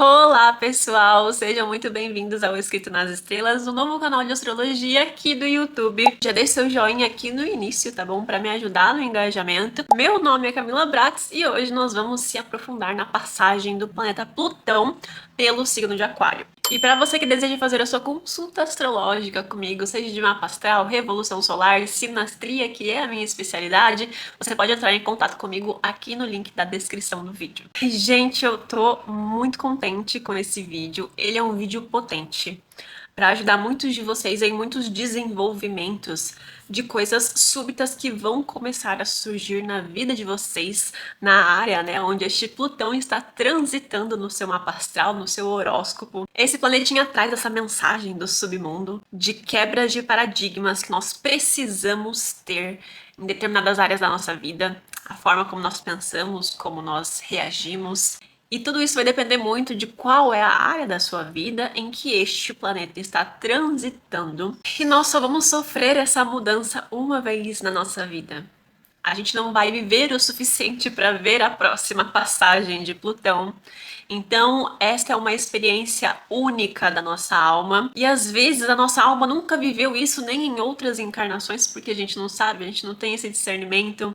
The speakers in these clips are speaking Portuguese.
Olá, pessoal! Sejam muito bem-vindos ao Escrito nas Estrelas, o novo canal de astrologia aqui do YouTube. Já deixe seu joinha aqui no início, tá bom? Para me ajudar no engajamento. Meu nome é Camila Brax e hoje nós vamos se aprofundar na passagem do planeta Plutão pelo signo de Aquário. E para você que deseja fazer a sua consulta astrológica comigo, seja de mapa astral, revolução solar, sinastria, que é a minha especialidade, você pode entrar em contato comigo aqui no link da descrição do vídeo. E, gente, eu tô muito contente com esse vídeo. Ele é um vídeo potente para ajudar muitos de vocês em muitos desenvolvimentos de coisas súbitas que vão começar a surgir na vida de vocês, na área, né, onde este Plutão está transitando no seu mapa astral, no seu horóscopo. Esse planetinha traz essa mensagem do submundo, de quebras de paradigmas que nós precisamos ter em determinadas áreas da nossa vida, a forma como nós pensamos, como nós reagimos. E tudo isso vai depender muito de qual é a área da sua vida em que este planeta está transitando. E nós só vamos sofrer essa mudança uma vez na nossa vida. A gente não vai viver o suficiente para ver a próxima passagem de Plutão. Então, esta é uma experiência única da nossa alma. E às vezes a nossa alma nunca viveu isso nem em outras encarnações, porque a gente não sabe, a gente não tem esse discernimento.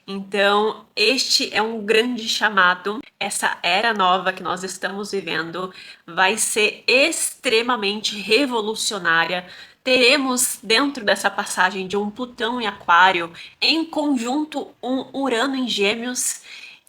Então, este é um grande chamado. Essa era nova que nós estamos vivendo vai ser extremamente revolucionária. Teremos dentro dessa passagem de um Plutão em Aquário, em conjunto um Urano em Gêmeos.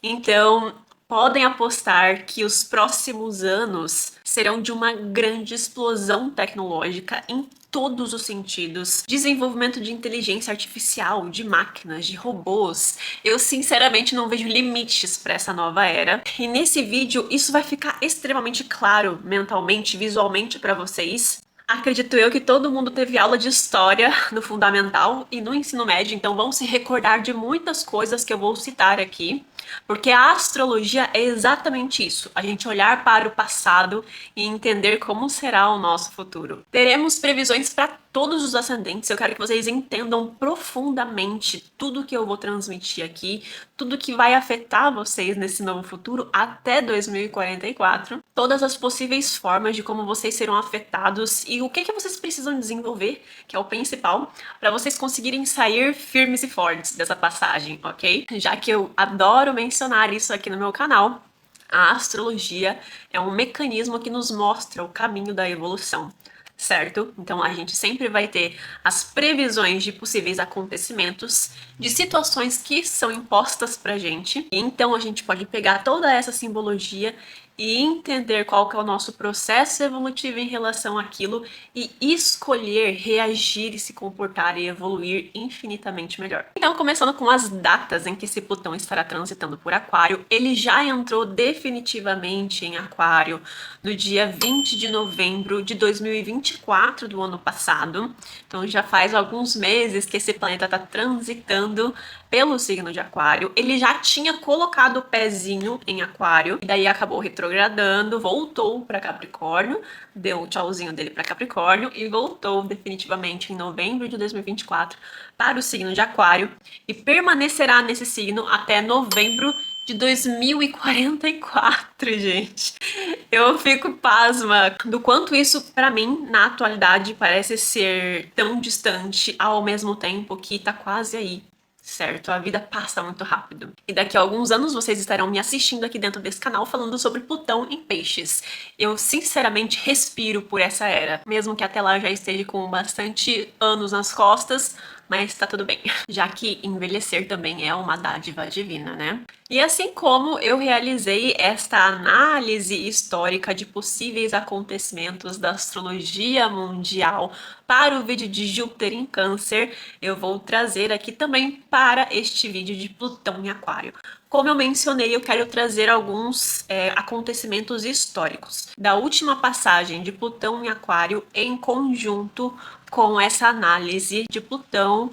Então, podem apostar que os próximos anos serão de uma grande explosão tecnológica em todos os sentidos. Desenvolvimento de inteligência artificial, de máquinas, de robôs. Eu sinceramente não vejo limites para essa nova era. E nesse vídeo isso vai ficar extremamente claro mentalmente, visualmente para vocês. Acredito eu que todo mundo teve aula de história no fundamental e no ensino médio, então vão se recordar de muitas coisas que eu vou citar aqui, porque a astrologia é exatamente isso, a gente olhar para o passado e entender como será o nosso futuro. Teremos previsões para todos os ascendentes, eu quero que vocês entendam profundamente tudo que eu vou transmitir aqui, tudo que vai afetar vocês nesse novo futuro até 2044, todas as possíveis formas de como vocês serão afetados e o que vocês precisam desenvolver, que é o principal, para vocês conseguirem sair firmes e fortes dessa passagem, ok? Já que eu adoro mencionar isso aqui no meu canal, a astrologia é um mecanismo que nos mostra o caminho da evolução. Certo? Então a gente sempre vai ter as previsões de possíveis acontecimentos, de situações que são impostas pra gente. E então a gente pode pegar toda essa simbologia e entender qual que é o nosso processo evolutivo em relação àquilo e escolher reagir e se comportar e evoluir infinitamente melhor. Então, começando com as datas em que esse Plutão estará transitando por Aquário, ele já entrou definitivamente em Aquário no dia 20 de novembro de 2024 do ano passado. Então já faz alguns meses que esse planeta está transitando pelo signo de Aquário. Ele já tinha colocado o pezinho em Aquário e daí acabou retrogradando, voltou para Capricórnio, deu o tchauzinho dele para Capricórnio e voltou definitivamente em novembro de 2024 para o signo de Aquário e permanecerá nesse signo até novembro de 2044, gente. Eu fico pasma do quanto isso, pra mim, na atualidade, parece ser tão distante ao mesmo tempo que tá quase aí. Certo, a vida passa muito rápido. E daqui a alguns anos vocês estarão me assistindo aqui dentro desse canal falando sobre Plutão em Peixes. Eu sinceramente respiro por essa era, mesmo que até lá eu já esteja com bastante anos nas costas, mas tá tudo bem, já que envelhecer também é uma dádiva divina, né? E assim como eu realizei esta análise histórica de possíveis acontecimentos da astrologia mundial para o vídeo de Júpiter em Câncer, eu vou trazer aqui também para este vídeo de Plutão em Aquário. Como eu mencionei, eu quero trazer alguns acontecimentos históricos da última passagem de Plutão em Aquário em conjunto com essa análise de Plutão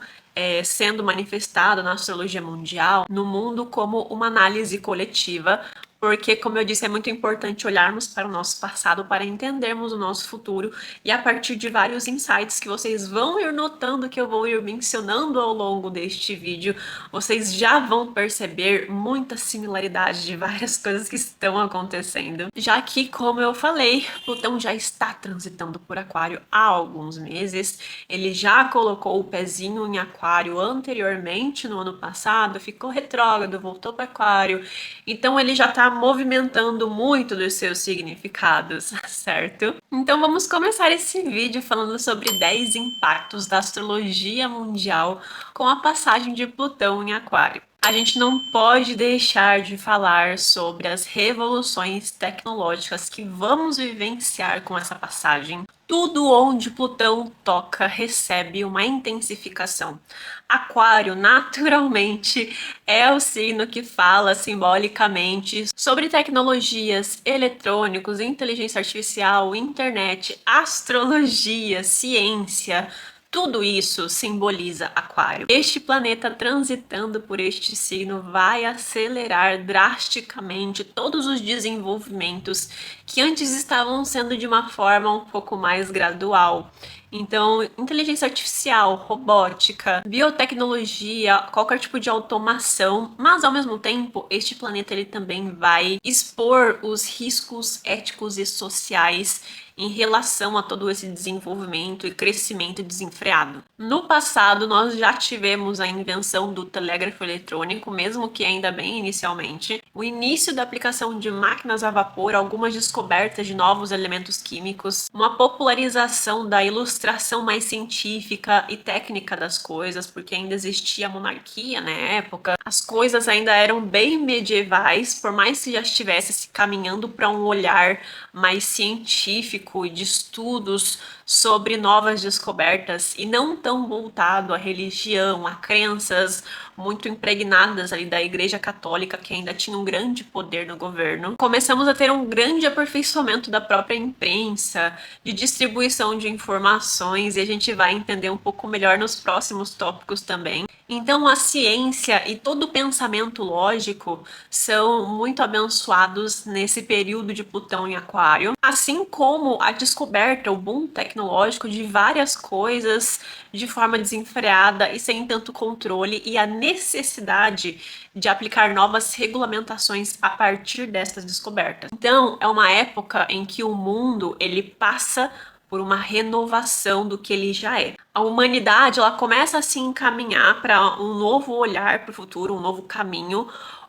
sendo manifestado na astrologia mundial, no mundo, como uma análise coletiva porque, como eu disse, é muito importante olharmos para o nosso passado para entendermos o nosso futuro, e a partir de vários insights que vocês vão ir notando, que eu vou ir mencionando ao longo deste vídeo, vocês já vão perceber muita similaridade de várias coisas que estão acontecendo, já que, como eu falei, Plutão já está transitando por Aquário há alguns meses. Ele já colocou o pezinho em Aquário anteriormente no ano passado, ficou retrógrado, voltou para Aquário, então ele já está movimentando muito dos seus significados, certo? Então vamos começar esse vídeo falando sobre 10 impactos da astrologia mundial com a passagem de Plutão em Aquário. A gente não pode deixar de falar sobre as revoluções tecnológicas que vamos vivenciar com essa passagem. Tudo onde Plutão toca recebe uma intensificação. Aquário, naturalmente, é o signo que fala simbolicamente sobre tecnologias, eletrônicos, inteligência artificial, internet, astrologia, ciência. Tudo isso simboliza Aquário. Este planeta transitando por este signo vai acelerar drasticamente todos os desenvolvimentos que antes estavam sendo de uma forma um pouco mais gradual. Então, inteligência artificial, robótica, biotecnologia, qualquer tipo de automação, mas ao mesmo tempo, este planeta ele também vai expor os riscos éticos e sociais em relação a todo esse desenvolvimento e crescimento desenfreado. No passado, nós já tivemos a invenção do telégrafo eletrônico, mesmo que ainda bem inicialmente, o início da aplicação de máquinas a vapor, algumas descobertas de novos elementos químicos, uma popularização da ilustração mais científica e técnica das coisas, porque ainda existia a monarquia na época, as coisas ainda eram bem medievais, por mais que já estivesse se caminhando para um olhar mais científico e de estudos sobre novas descobertas e não tão voltado à religião, a crenças muito impregnadas ali da Igreja Católica, que ainda tinha um grande poder no governo. Começamos a ter um grande aperfeiçoamento da própria imprensa, de distribuição de informações, e a gente vai entender um pouco melhor nos próximos tópicos também. Então a ciência e todo o pensamento lógico são muito abençoados nesse período de Plutão em Aquário, assim como a descoberta, o boom tecnológico de várias coisas de forma desenfreada e sem tanto controle, e a necessidade de aplicar novas regulamentações a partir dessas descobertas. Então é uma época em que o mundo ele passa por uma renovação do que ele já é. A humanidade ela começa a se encaminhar para um novo olhar para o futuro, um novo caminho,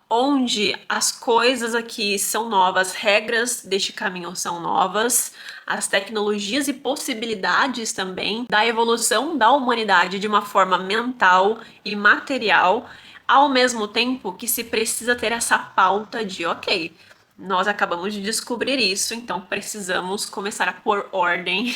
onde as coisas aqui são novas, regras deste caminho são novas, as tecnologias e possibilidades também da evolução da humanidade de uma forma mental e material, ao mesmo tempo que se precisa ter essa pauta de, ok, nós acabamos de descobrir isso, então precisamos começar a pôr ordem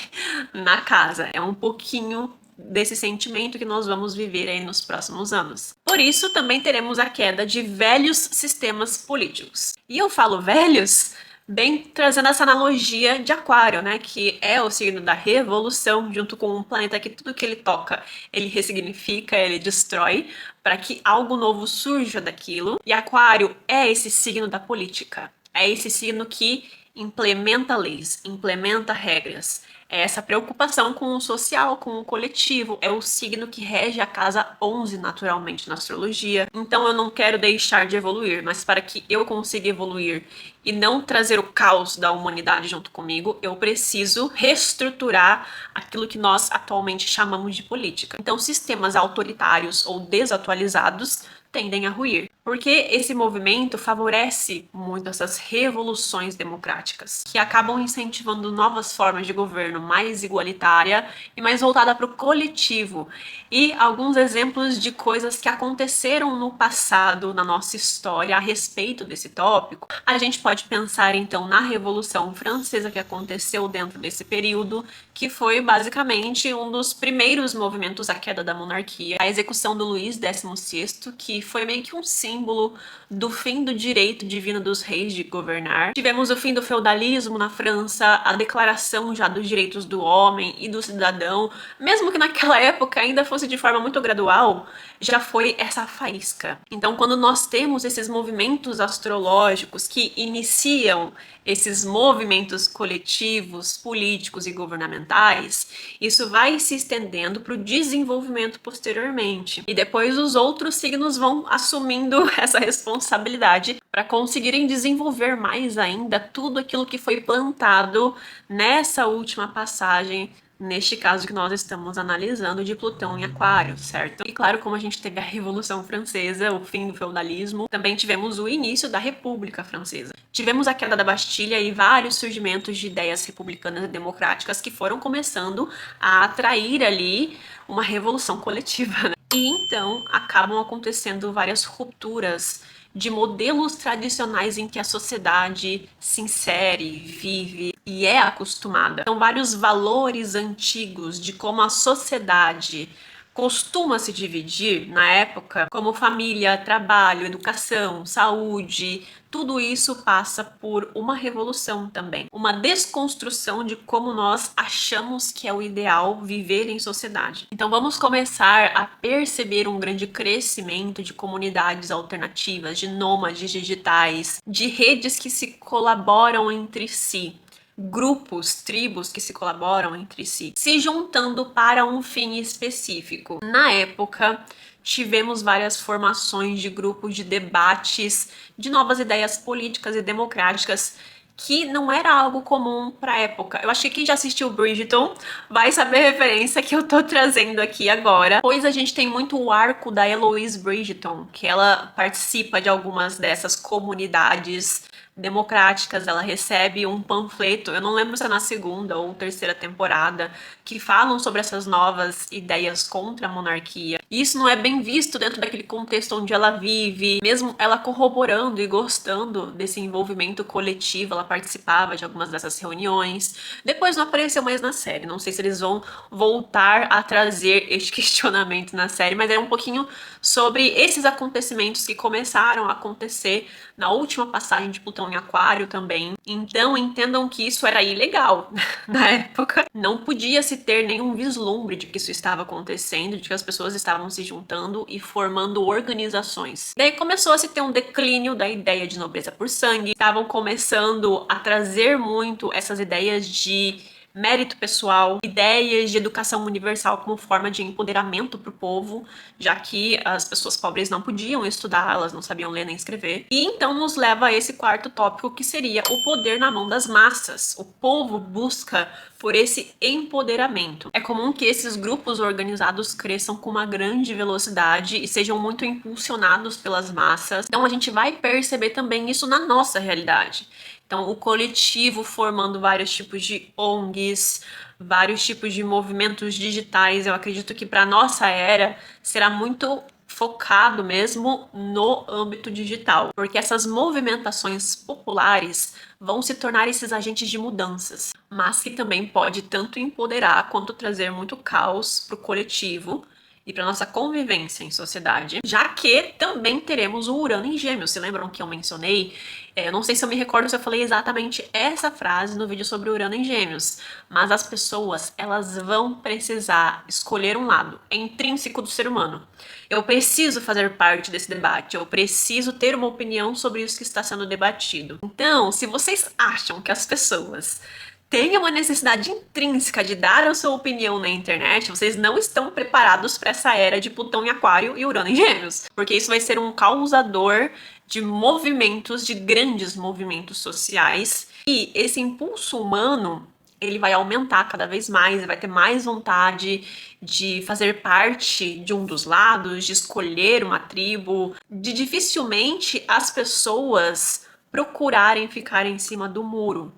na casa. É um pouquinho desse sentimento que nós vamos viver aí nos próximos anos. Por isso, também teremos a queda de velhos sistemas políticos. E eu falo velhos, bem trazendo essa analogia de Aquário, né? Que é o signo da revolução, junto com um planeta que tudo que ele toca, ele ressignifica, ele destrói, para que algo novo surja daquilo. E Aquário é esse signo da política. É esse signo que implementa leis, implementa regras. É essa preocupação com o social, com o coletivo. É o signo que rege a casa 11 naturalmente na astrologia. Então eu não quero deixar de evoluir, mas para que eu consiga evoluir e não trazer o caos da humanidade junto comigo, eu preciso reestruturar aquilo que nós atualmente chamamos de política. Então sistemas autoritários ou desatualizados tendem a ruir, porque esse movimento favorece muito essas revoluções democráticas, que acabam incentivando novas formas de governo mais igualitária e mais voltada para o coletivo. E alguns exemplos de coisas que aconteceram no passado, na nossa história, a respeito desse tópico, a gente pode pensar então na Revolução Francesa que aconteceu dentro desse período, que foi basicamente um dos primeiros movimentos à queda da monarquia, a execução do Luís XVI, que foi meio que um símbolo do fim do direito divino dos reis de governar. Tivemos o fim do feudalismo na França, a declaração já dos direitos do homem e do cidadão, mesmo que naquela época ainda fosse de forma muito gradual, já foi essa faísca. Então, quando nós temos esses movimentos astrológicos que iniciam esses movimentos coletivos, políticos e governamentais, isso vai se estendendo para o desenvolvimento posteriormente. E depois os outros signos vão assumindo essa responsabilidade para conseguirem desenvolver mais ainda tudo aquilo que foi plantado nessa última passagem, neste caso que nós estamos analisando, de Plutão em Aquário, certo? E claro, como a gente teve a Revolução Francesa, o fim do feudalismo, também tivemos o início da República Francesa. Tivemos a queda da Bastilha e vários surgimentos de ideias republicanas e democráticas que foram começando a atrair ali uma revolução coletiva, né? E então acabam acontecendo várias rupturas de modelos tradicionais em que a sociedade se insere, vive e é acostumada. São vários valores antigos de como a sociedade costuma se dividir na época, como família, trabalho, educação, saúde, tudo isso passa por uma revolução também, uma desconstrução de como nós achamos que é o ideal viver em sociedade. Então vamos começar a perceber um grande crescimento de comunidades alternativas, de nômades digitais, de redes que se colaboram entre si, grupos, tribos que se colaboram entre si, se juntando para um fim específico. Na época, tivemos várias formações de grupos de debates de novas ideias políticas e democráticas que não era algo comum para a época. Eu acho que quem já assistiu Bridgerton vai saber a referência que eu tô trazendo aqui agora, pois a gente tem muito o arco da Eloise Bridgerton, que ela participa de algumas dessas comunidades democráticas. Ela recebe um panfleto, eu não lembro se é na segunda ou terceira temporada, que falam sobre essas novas ideias contra a monarquia. E isso não é bem visto dentro daquele contexto onde ela vive, mesmo ela corroborando e gostando desse envolvimento coletivo, ela participava de algumas dessas reuniões. Depois não apareceu mais na série, não sei se eles vão voltar a trazer este questionamento na série, mas é um pouquinho sobre esses acontecimentos que começaram a acontecer na última passagem de Plutão em Aquário também. Então entendam que isso era ilegal na época. Não podia se ter nenhum vislumbre de que isso estava acontecendo, de que as pessoas estavam se juntando e formando organizações. Daí começou a se ter um declínio da ideia de nobreza por sangue. Estavam começando a trazer muito essas ideias de mérito pessoal, ideias de educação universal como forma de empoderamento para o povo, já que as pessoas pobres não podiam estudar, elas não sabiam ler nem escrever. E então nos leva a esse quarto tópico, que seria o poder na mão das massas. O povo busca por esse empoderamento. É comum que esses grupos organizados cresçam com uma grande velocidade e sejam muito impulsionados pelas massas. Então a gente vai perceber também isso na nossa realidade. Então, o coletivo formando vários tipos de ONGs, vários tipos de movimentos digitais. Eu acredito que para a nossa era será muito focado mesmo no âmbito digital, porque essas movimentações populares vão se tornar esses agentes de mudanças, mas que também pode tanto empoderar quanto trazer muito caos para o coletivo e para nossa convivência em sociedade, já que também teremos o Urano em Gêmeos. Se lembram que eu mencionei? Eu não sei se eu me recordo se eu falei exatamente essa frase no vídeo sobre Urano em Gêmeos, mas as pessoas, elas vão precisar escolher um lado, é intrínseco do ser humano. Eu preciso fazer parte desse debate, eu preciso ter uma opinião sobre isso que está sendo debatido. Então, se vocês acham que as pessoas têm uma necessidade intrínseca de dar a sua opinião na internet, vocês não estão preparados para essa era de Plutão em Aquário e Urano em Gêmeos, porque isso vai ser um causador de movimentos, de grandes movimentos sociais, e esse impulso humano, ele vai aumentar cada vez mais, vai ter mais vontade de fazer parte de um dos lados, de escolher uma tribo, de dificilmente as pessoas procurarem ficar em cima do muro.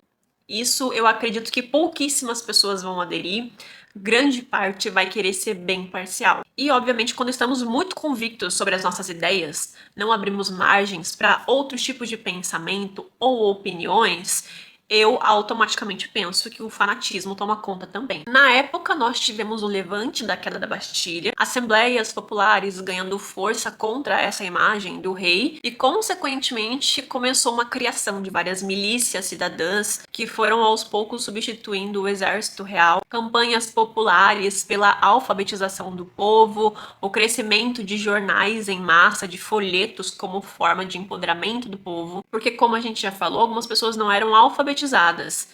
Isso eu acredito que pouquíssimas pessoas vão aderir, grande parte vai querer ser bem parcial. E obviamente quando estamos muito convictos sobre as nossas ideias, não abrimos margens para outros tipos de pensamento ou opiniões, eu automaticamente penso que o fanatismo toma conta também. Na época, nós tivemos o levante da queda da Bastilha, assembleias populares ganhando força contra essa imagem do rei e, consequentemente, começou uma criação de várias milícias cidadãs que foram aos poucos substituindo o exército real, campanhas populares pela alfabetização do povo, o crescimento de jornais em massa, de folhetos como forma de empoderamento do povo, porque, como a gente já falou, algumas pessoas não eram alfabetizadas.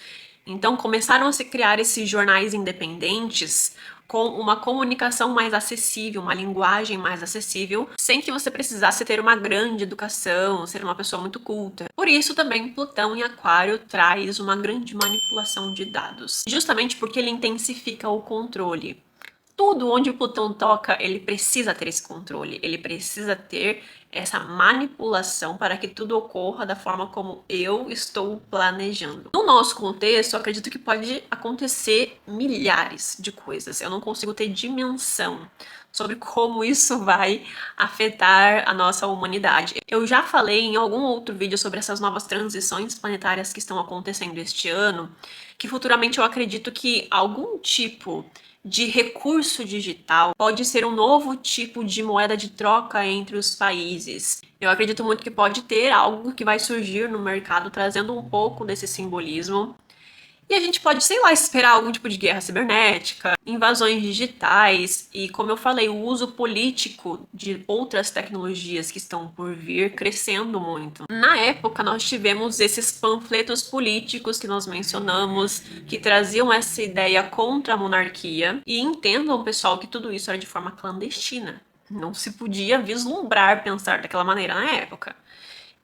Então começaram a se criar esses jornais independentes com uma comunicação mais acessível, uma linguagem mais acessível, sem que você precisasse ter uma grande educação, ser uma pessoa muito culta. Por isso também Plutão em Aquário traz uma grande manipulação de dados, justamente porque ele intensifica o controle. Tudo onde o Plutão toca, ele precisa ter esse controle, ele precisa ter essa manipulação para que tudo ocorra da forma como eu estou planejando. No nosso contexto, eu acredito que pode acontecer milhares de coisas. Eu não consigo ter dimensão sobre como isso vai afetar a nossa humanidade. Eu já falei em algum outro vídeo sobre essas novas transições planetárias que estão acontecendo este ano, que futuramente eu acredito que algum tipo de recurso digital pode ser um novo tipo de moeda de troca entre os países. Eu acredito muito que pode ter algo que vai surgir no mercado trazendo um pouco desse simbolismo. E a gente pode, sei lá, esperar algum tipo de guerra cibernética, invasões digitais e, como eu falei, o uso político de outras tecnologias que estão por vir crescendo muito. Na época, nós tivemos esses panfletos políticos que nós mencionamos, que traziam essa ideia contra a monarquia. E entendam, pessoal, que tudo isso era de forma clandestina. Não se podia vislumbrar pensar daquela maneira na época.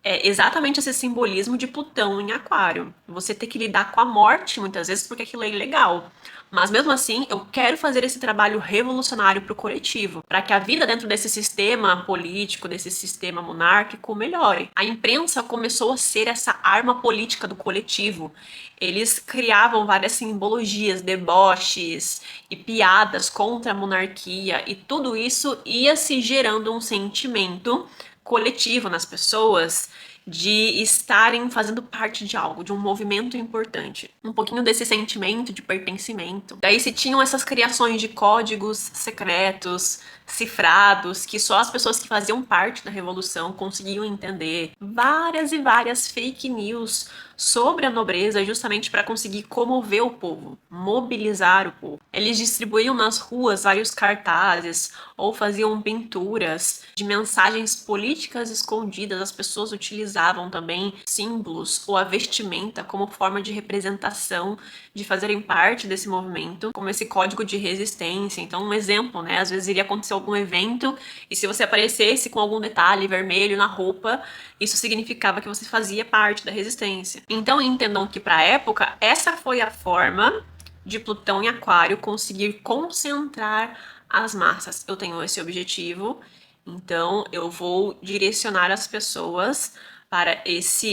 É exatamente esse simbolismo de Plutão em Aquário. Você ter que lidar com a morte muitas vezes porque aquilo é ilegal. Mas mesmo assim, eu quero fazer esse trabalho revolucionário para o coletivo, para que a vida dentro desse sistema político, desse sistema monárquico, melhore. A imprensa começou a ser essa arma política do coletivo. Eles criavam várias simbologias, deboches e piadas contra a monarquia, e tudo isso ia se gerando um sentimento coletivo nas pessoas de estarem fazendo parte de algo, de um movimento importante. Um pouquinho desse sentimento de pertencimento. Daí se tinham essas criações de códigos secretos, cifrados, que só as pessoas que faziam parte da revolução conseguiam entender. Várias e várias fake news sobre a nobreza justamente para conseguir comover o povo, mobilizar o povo. Eles distribuíam nas ruas vários cartazes ou faziam pinturas de mensagens políticas escondidas. As pessoas utilizavam também símbolos ou a vestimenta como forma de representação de fazerem parte desse movimento, como esse código de resistência. Então, um exemplo, né? Às vezes iria acontecer algum evento e se você aparecesse com algum detalhe vermelho na roupa, isso significava que você fazia parte da resistência. Então, entendam que para a época, essa foi a forma de Plutão em Aquário conseguir concentrar as massas. Eu tenho esse objetivo, então eu vou direcionar as pessoas para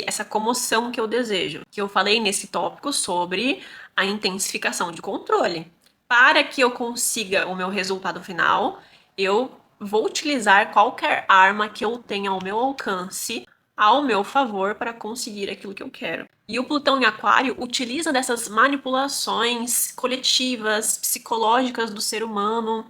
essa comoção que eu desejo. Que eu falei nesse tópico sobre a intensificação de controle. Para que eu consiga o meu resultado final, eu vou utilizar qualquer arma que eu tenha ao meu alcance ao meu favor para conseguir aquilo que eu quero. E o Plutão em Aquário utiliza dessas manipulações coletivas, psicológicas do ser humano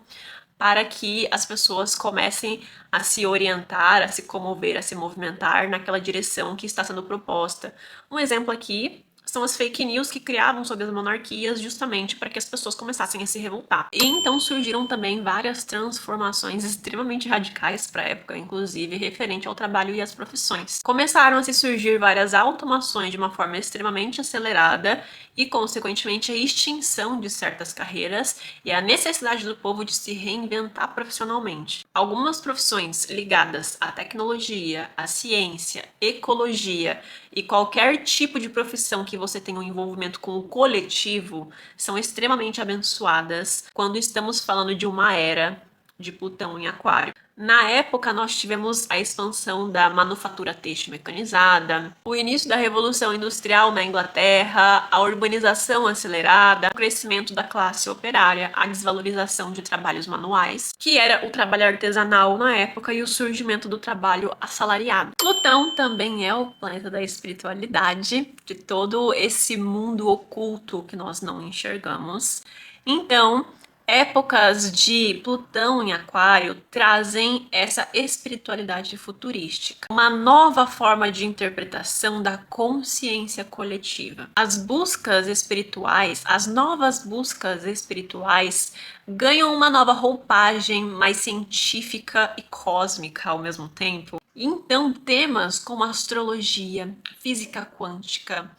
para que as pessoas comecem a se orientar, a se comover, a se movimentar naquela direção que está sendo proposta. Um exemplo aqui são as fake news que criavam sobre as monarquias justamente para que as pessoas começassem a se revoltar. E então surgiram também várias transformações extremamente radicais para a época, inclusive referente ao trabalho e às profissões. Começaram a se surgir várias automações de uma forma extremamente acelerada e, consequentemente, a extinção de certas carreiras e a necessidade do povo de se reinventar profissionalmente. Algumas profissões ligadas à tecnologia, à ciência, ecologia e qualquer tipo de profissão que você tenha um envolvimento com o coletivo são extremamente abençoadas quando estamos falando de uma era de Plutão em Aquário. Na época, nós tivemos a expansão da manufatura têxtil mecanizada, o início da Revolução Industrial na Inglaterra, a urbanização acelerada, o crescimento da classe operária, a desvalorização de trabalhos manuais, que era o trabalho artesanal na época, e o surgimento do trabalho assalariado. Plutão também é o planeta da espiritualidade, de todo esse mundo oculto que nós não enxergamos. Então, épocas de Plutão em Aquário trazem essa espiritualidade futurística, uma nova forma de interpretação da consciência coletiva. As buscas espirituais, as novas buscas espirituais ganham uma nova roupagem mais científica e cósmica ao mesmo tempo. Então, temas como astrologia, física quântica,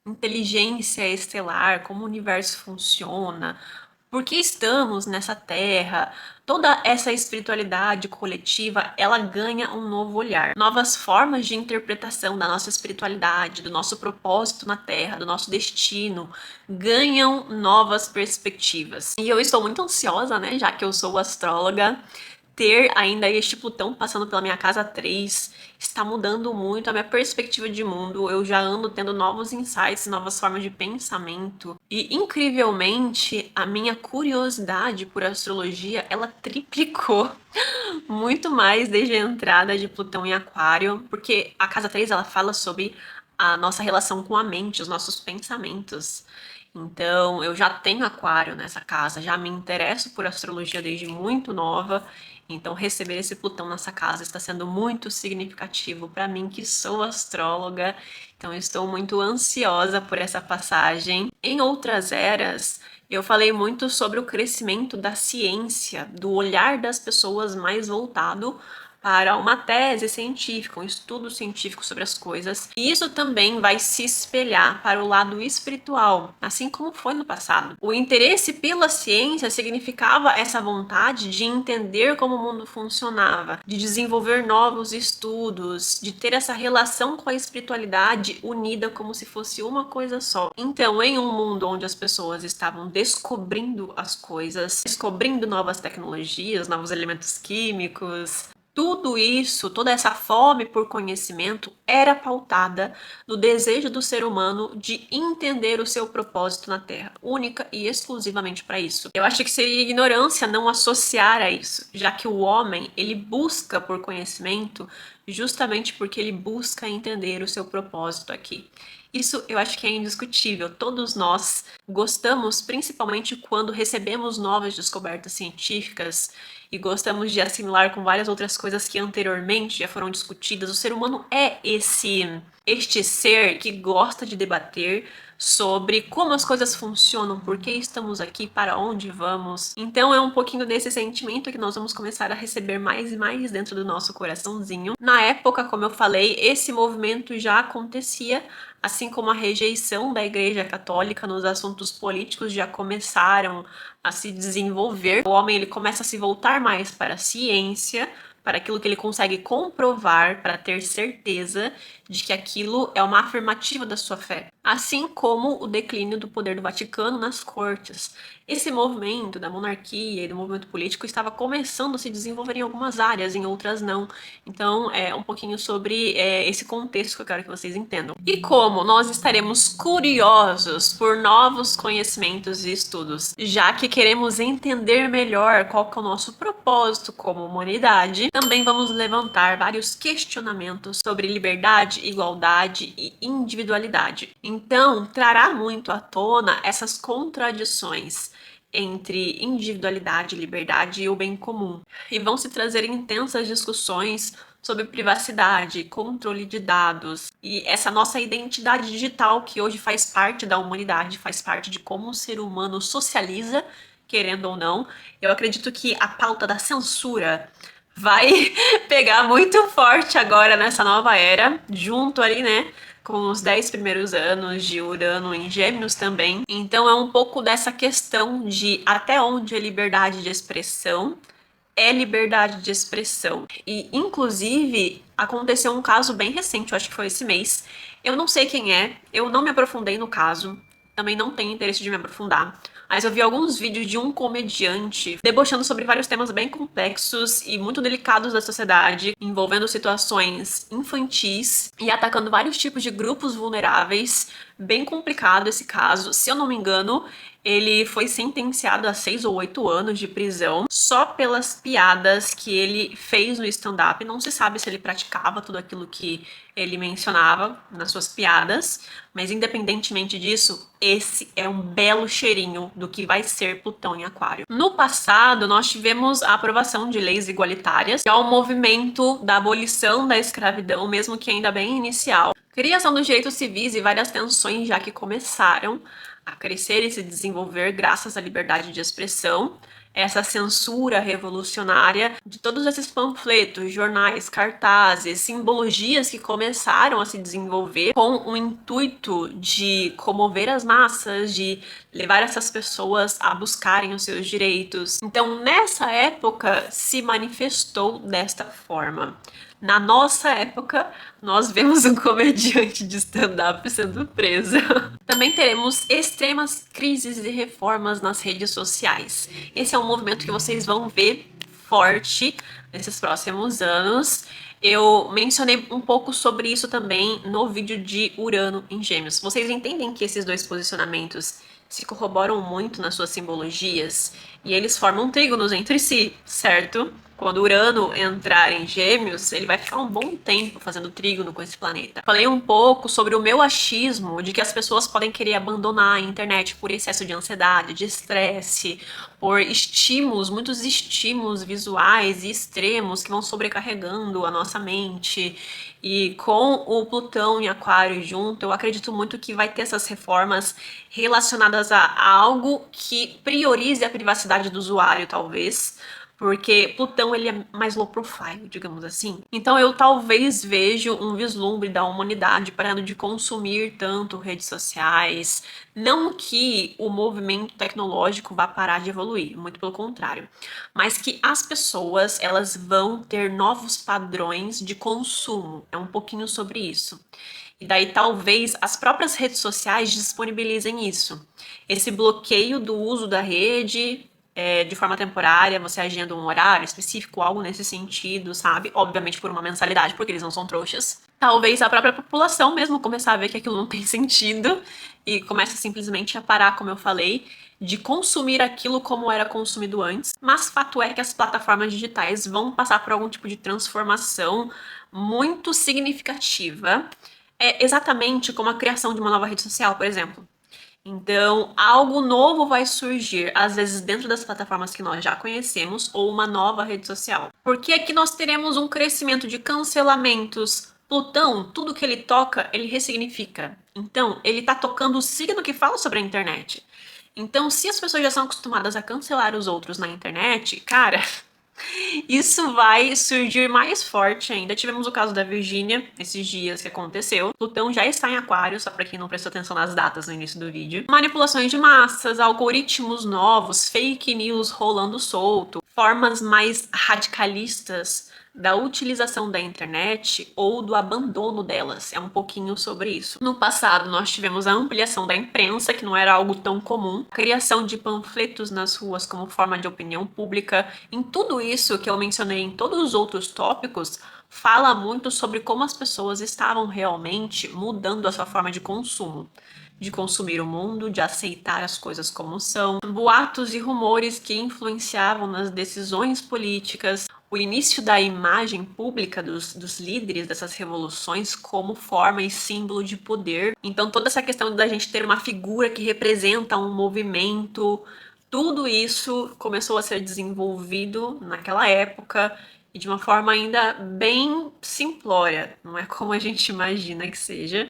inteligência estelar, como o universo funciona, por que estamos nessa terra, toda essa espiritualidade coletiva, ela ganha um novo olhar, novas formas de interpretação da nossa espiritualidade, do nosso propósito na terra, do nosso destino, ganham novas perspectivas. E eu estou muito ansiosa, né, já que eu sou astróloga, ter ainda este Plutão passando pela minha casa 3 está mudando muito a minha perspectiva de mundo. Eu já ando tendo novos insights, novas formas de pensamento. E, incrivelmente, a minha curiosidade por astrologia, ela triplicou muito mais desde a entrada de Plutão em Aquário, porque a casa 3 ela fala sobre a nossa relação com a mente, os nossos pensamentos. Então, eu já tenho Aquário nessa casa, já me interesso por astrologia desde muito nova. Então, receber esse Plutão nessa casa está sendo muito significativo para mim, que sou astróloga. Então, estou muito ansiosa por essa passagem. Em outras eras, eu falei muito sobre o crescimento da ciência, do olhar das pessoas mais voltado para uma tese científica, um estudo científico sobre as coisas. E isso também vai se espelhar para o lado espiritual, assim como foi no passado. O interesse pela ciência significava essa vontade de entender como o mundo funcionava, de desenvolver novos estudos, de ter essa relação com a espiritualidade unida como se fosse uma coisa só. Então, em um mundo onde as pessoas estavam descobrindo as coisas, descobrindo novas tecnologias, novos elementos químicos, tudo isso, toda essa fome por conhecimento era pautada no desejo do ser humano de entender o seu propósito na Terra, única e exclusivamente para isso. Eu acho que seria ignorância não associar a isso, já que o homem, ele busca por conhecimento justamente porque ele busca entender o seu propósito aqui. Isso eu acho que é indiscutível. Todos nós gostamos, principalmente quando recebemos novas descobertas científicas e gostamos de assimilar com várias outras coisas que anteriormente já foram discutidas. O ser humano é este ser que gosta de debater sobre como as coisas funcionam, por que estamos aqui, para onde vamos. Então é um pouquinho desse sentimento que nós vamos começar a receber mais e mais dentro do nosso coraçãozinho. Na época, como eu falei, esse movimento já acontecia, assim como a rejeição da Igreja Católica nos assuntos políticos já começaram a se desenvolver. O homem ele começa a se voltar mais para a ciência, para aquilo que ele consegue comprovar, para ter certeza de que aquilo é uma afirmativa da sua fé. Assim como o declínio do poder do Vaticano nas cortes. Esse movimento da monarquia e do movimento político estava começando a se desenvolver em algumas áreas, em outras não. Então, é um pouquinho sobre esse contexto que eu quero que vocês entendam. E como nós estaremos curiosos por novos conhecimentos e estudos, já que queremos entender melhor qual que é o nosso propósito como humanidade, também vamos levantar vários questionamentos sobre liberdade, igualdade e individualidade. Então, trará muito à tona essas contradições entre individualidade, liberdade e o bem comum. E vão se trazer intensas discussões sobre privacidade, controle de dados e essa nossa identidade digital que hoje faz parte da humanidade, faz parte de como o ser humano socializa, querendo ou não. Eu acredito que a pauta da censura vai pegar muito forte agora nessa nova era, junto ali, né, com os 10 primeiros anos de Urano em Gêmeos também. Então é um pouco dessa questão de até onde é liberdade de expressão é liberdade de expressão. E, inclusive, aconteceu um caso bem recente, eu acho que foi esse mês. Eu não sei quem é, eu não me aprofundei no caso, também não tenho interesse de me aprofundar. mas eu vi alguns vídeos de um comediante debochando sobre vários temas bem complexos e muito delicados da sociedade, envolvendo situações infantis e atacando vários tipos de grupos vulneráveis. Bem complicado esse caso. Se eu não me engano, ele foi sentenciado a 6 ou 8 anos de prisão só pelas piadas que ele fez no stand-up. Não se sabe se ele praticava tudo aquilo que ele mencionava nas suas piadas, mas independentemente disso, esse é um belo cheirinho do que vai ser Plutão em Aquário. No passado, nós tivemos a aprovação de leis igualitárias, que é o movimento da abolição da escravidão, mesmo que ainda bem inicial. Criação dos direitos civis e várias tensões já que começaram a crescer e se desenvolver graças à liberdade de expressão, essa censura revolucionária de todos esses panfletos, jornais, cartazes, simbologias que começaram a se desenvolver com o intuito de comover as massas, de levar essas pessoas a buscarem os seus direitos. Então, nessa época, se manifestou desta forma. Na nossa época, nós vemos um comediante de stand-up sendo preso. Também teremos extremas crises e reformas nas redes sociais. Esse é um movimento que vocês vão ver forte nesses próximos anos. Eu mencionei um pouco sobre isso também no vídeo de Urano em Gêmeos. Vocês entendem que esses dois posicionamentos se corroboram muito nas suas simbologias e eles formam trígonos entre si, certo? Quando Urano entrar em Gêmeos, ele vai ficar um bom tempo fazendo trígono com esse planeta. Falei um pouco sobre o meu achismo de que as pessoas podem querer abandonar a internet por excesso de ansiedade, de estresse, por estímulos, muitos estímulos visuais e extremos que vão sobrecarregando a nossa mente. E com o Plutão em Aquário junto, eu acredito muito que vai ter essas reformas relacionadas a algo que priorize a privacidade do usuário, talvez. Porque Plutão ele é mais low profile, digamos assim. Então eu talvez vejo um vislumbre da humanidade parando de consumir tanto redes sociais. Não que o movimento tecnológico vá parar de evoluir, muito pelo contrário. Mas que as pessoas elas vão ter novos padrões de consumo. É um pouquinho sobre isso. E daí talvez as próprias redes sociais disponibilizem isso. Esse bloqueio do uso da rede de forma temporária, você agindo um horário específico, algo nesse sentido, sabe? Obviamente por uma mensalidade, porque eles não são trouxas. Talvez a própria população mesmo começar a ver que aquilo não tem sentido e começa simplesmente a parar, como eu falei, de consumir aquilo como era consumido antes. Mas fato é que as plataformas digitais vão passar por algum tipo de transformação muito significativa. É exatamente como a criação de uma nova rede social, por exemplo. Então, algo novo vai surgir, às vezes dentro das plataformas que nós já conhecemos, ou uma nova rede social. Porque aqui nós teremos um crescimento de cancelamentos. Plutão, tudo que ele toca, ele ressignifica. Então, ele tá tocando o signo que fala sobre a internet. Então, se as pessoas já são acostumadas a cancelar os outros na internet, cara, isso vai surgir mais forte ainda. Tivemos o caso da Virgínia, esses dias que aconteceu. Plutão já está em Aquário, só para quem não prestou atenção nas datas no início do vídeo. Manipulações de massas, algoritmos novos, fake news rolando solto, formas mais radicalistas da utilização da internet ou do abandono delas. É um pouquinho sobre isso. No passado, nós tivemos a ampliação da imprensa, que não era algo tão comum, a criação de panfletos nas ruas como forma de opinião pública. Em tudo isso que eu mencionei em todos os outros tópicos, fala muito sobre como as pessoas estavam realmente mudando a sua forma de consumo. De consumir o mundo, de aceitar as coisas como são, boatos e rumores que influenciavam nas decisões políticas, o início da imagem pública dos líderes dessas revoluções como forma e símbolo de poder. Então toda essa questão da gente ter uma figura que representa um movimento, tudo isso começou a ser desenvolvido naquela época e de uma forma ainda bem simplória, não é como a gente imagina que seja.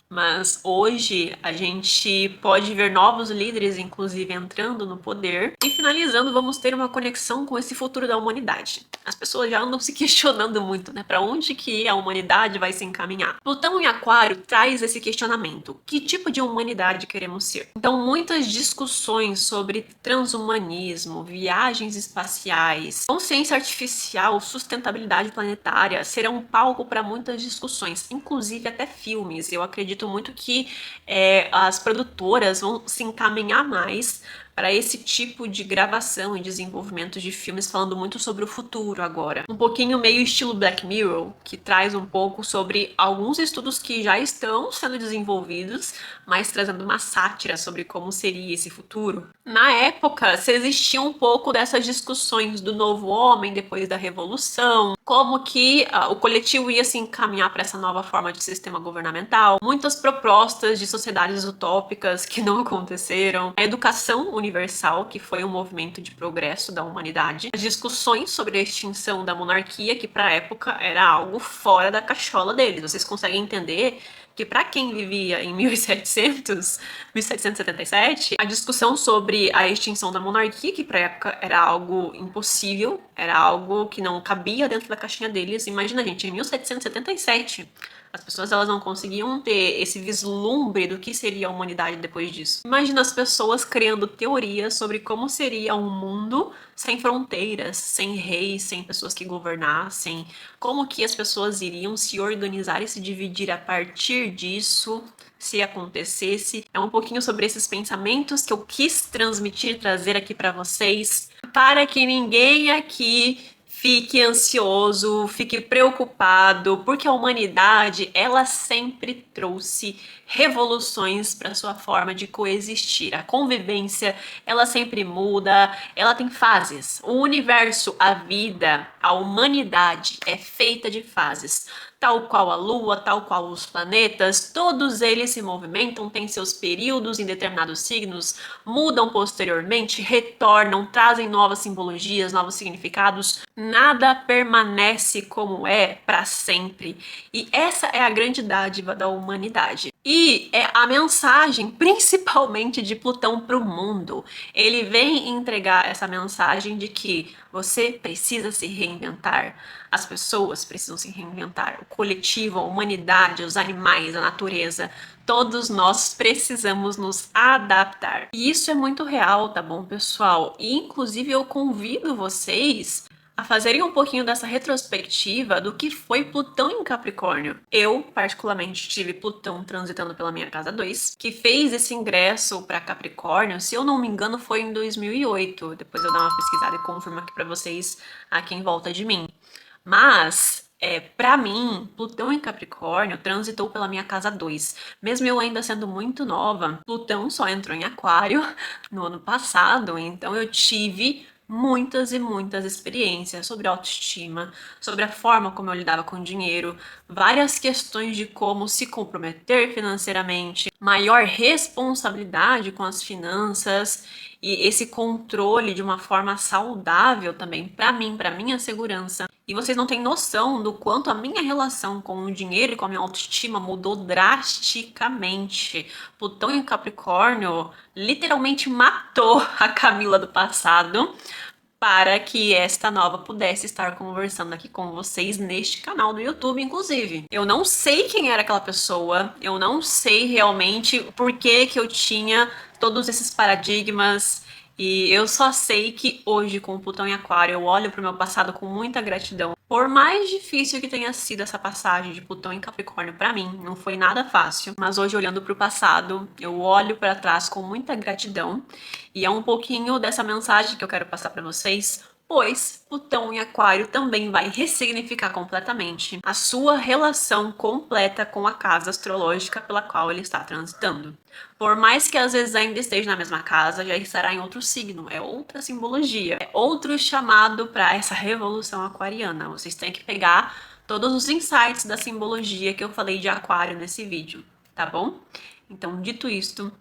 Mas hoje a gente pode ver novos líderes, inclusive, entrando no poder. E finalizando, vamos ter uma conexão com esse futuro da humanidade. As pessoas já andam se questionando muito, né? Para onde que a humanidade vai se encaminhar? Plutão em Aquário traz esse questionamento. Que tipo de humanidade queremos ser? Então, muitas discussões sobre transhumanismo, viagens espaciais, consciência artificial, sustentabilidade planetária serão um palco para muitas discussões, inclusive até filmes. Eu acredito muito que as produtoras vão se encaminhar mais para esse tipo de gravação e desenvolvimento de filmes falando muito sobre o futuro agora. Um pouquinho meio estilo Black Mirror, que traz um pouco sobre alguns estudos que já estão sendo desenvolvidos, mas trazendo uma sátira sobre como seria esse futuro. Na época, se existia um pouco dessas discussões do novo homem depois da revolução, como que o coletivo ia se encaminhar para essa nova forma de sistema governamental, muitas propostas de sociedades utópicas que não aconteceram, a educação universal, que foi um movimento de progresso da humanidade, as discussões sobre a extinção da monarquia, que para a época era algo fora da cachola deles. Vocês conseguem entender que para quem vivia em 1777, a discussão sobre a extinção da monarquia, que para a época era algo impossível, era algo que não cabia dentro da caixinha deles. Imagina, gente, em 1777, as pessoas elas não conseguiam ter esse vislumbre do que seria a humanidade depois disso. Imagina as pessoas criando teorias sobre como seria um mundo sem fronteiras, sem reis, sem pessoas que governassem, como que as pessoas iriam se organizar e se dividir a partir disso, se acontecesse. É um pouquinho sobre esses pensamentos que eu quis transmitir, trazer aqui para vocês, para que ninguém aqui fique ansioso, fique preocupado, porque a humanidade, ela sempre trouxe revoluções para sua forma de coexistir. A convivência, ela sempre muda, ela tem fases. O universo, a vida, a humanidade é feita de fases. Tal qual a Lua, tal qual os planetas, todos eles se movimentam, têm seus períodos em determinados signos, mudam posteriormente, retornam, trazem novas simbologias, novos significados. Nada permanece como é para sempre. E essa é a grande dádiva da humanidade. E é a mensagem, principalmente de Plutão para o mundo. Ele vem entregar essa mensagem de que você precisa se reinventar, as pessoas precisam se reinventar, o coletivo, a humanidade, os animais, a natureza, todos nós precisamos nos adaptar. E isso é muito real, tá bom, pessoal? E inclusive eu convido vocês a fazerem um pouquinho dessa retrospectiva do que foi Plutão em Capricórnio. Eu, particularmente, tive Plutão transitando pela minha casa 2, que fez esse ingresso para Capricórnio, se eu não me engano, foi em 2008. Depois eu dar uma pesquisada e confirmo aqui para vocês aqui em volta de mim. Mas para mim, Plutão em Capricórnio transitou pela minha casa 2. Mesmo eu ainda sendo muito nova, Plutão só entrou em Aquário no ano passado, então eu tive muitas e muitas experiências sobre autoestima, sobre a forma como eu lidava com dinheiro, várias questões de como se comprometer financeiramente, maior responsabilidade com as finanças e esse controle de uma forma saudável também para mim, para minha segurança. E vocês não têm noção do quanto a minha relação com o dinheiro e com a minha autoestima mudou drasticamente. Plutão em Capricórnio literalmente matou a Camila do passado para que esta nova pudesse estar conversando aqui com vocês neste canal do YouTube, inclusive. Eu não sei quem era aquela pessoa, eu não sei realmente por que eu tinha todos esses paradigmas, e eu só sei que hoje, com o Plutão em Aquário, eu olho para o meu passado com muita gratidão. Por mais difícil que tenha sido essa passagem de Plutão em Capricórnio para mim, não foi nada fácil, mas hoje, olhando para o passado, eu olho para trás com muita gratidão, e é um pouquinho dessa mensagem que eu quero passar para vocês, pois Plutão em Aquário também vai ressignificar completamente a sua relação completa com a casa astrológica pela qual ele está transitando. Por mais que às vezes ainda esteja na mesma casa, já estará em outro signo, é outra simbologia, é outro chamado para essa revolução aquariana. Vocês têm que pegar todos os insights da simbologia que eu falei de Aquário nesse vídeo, tá bom? Então, dito isto,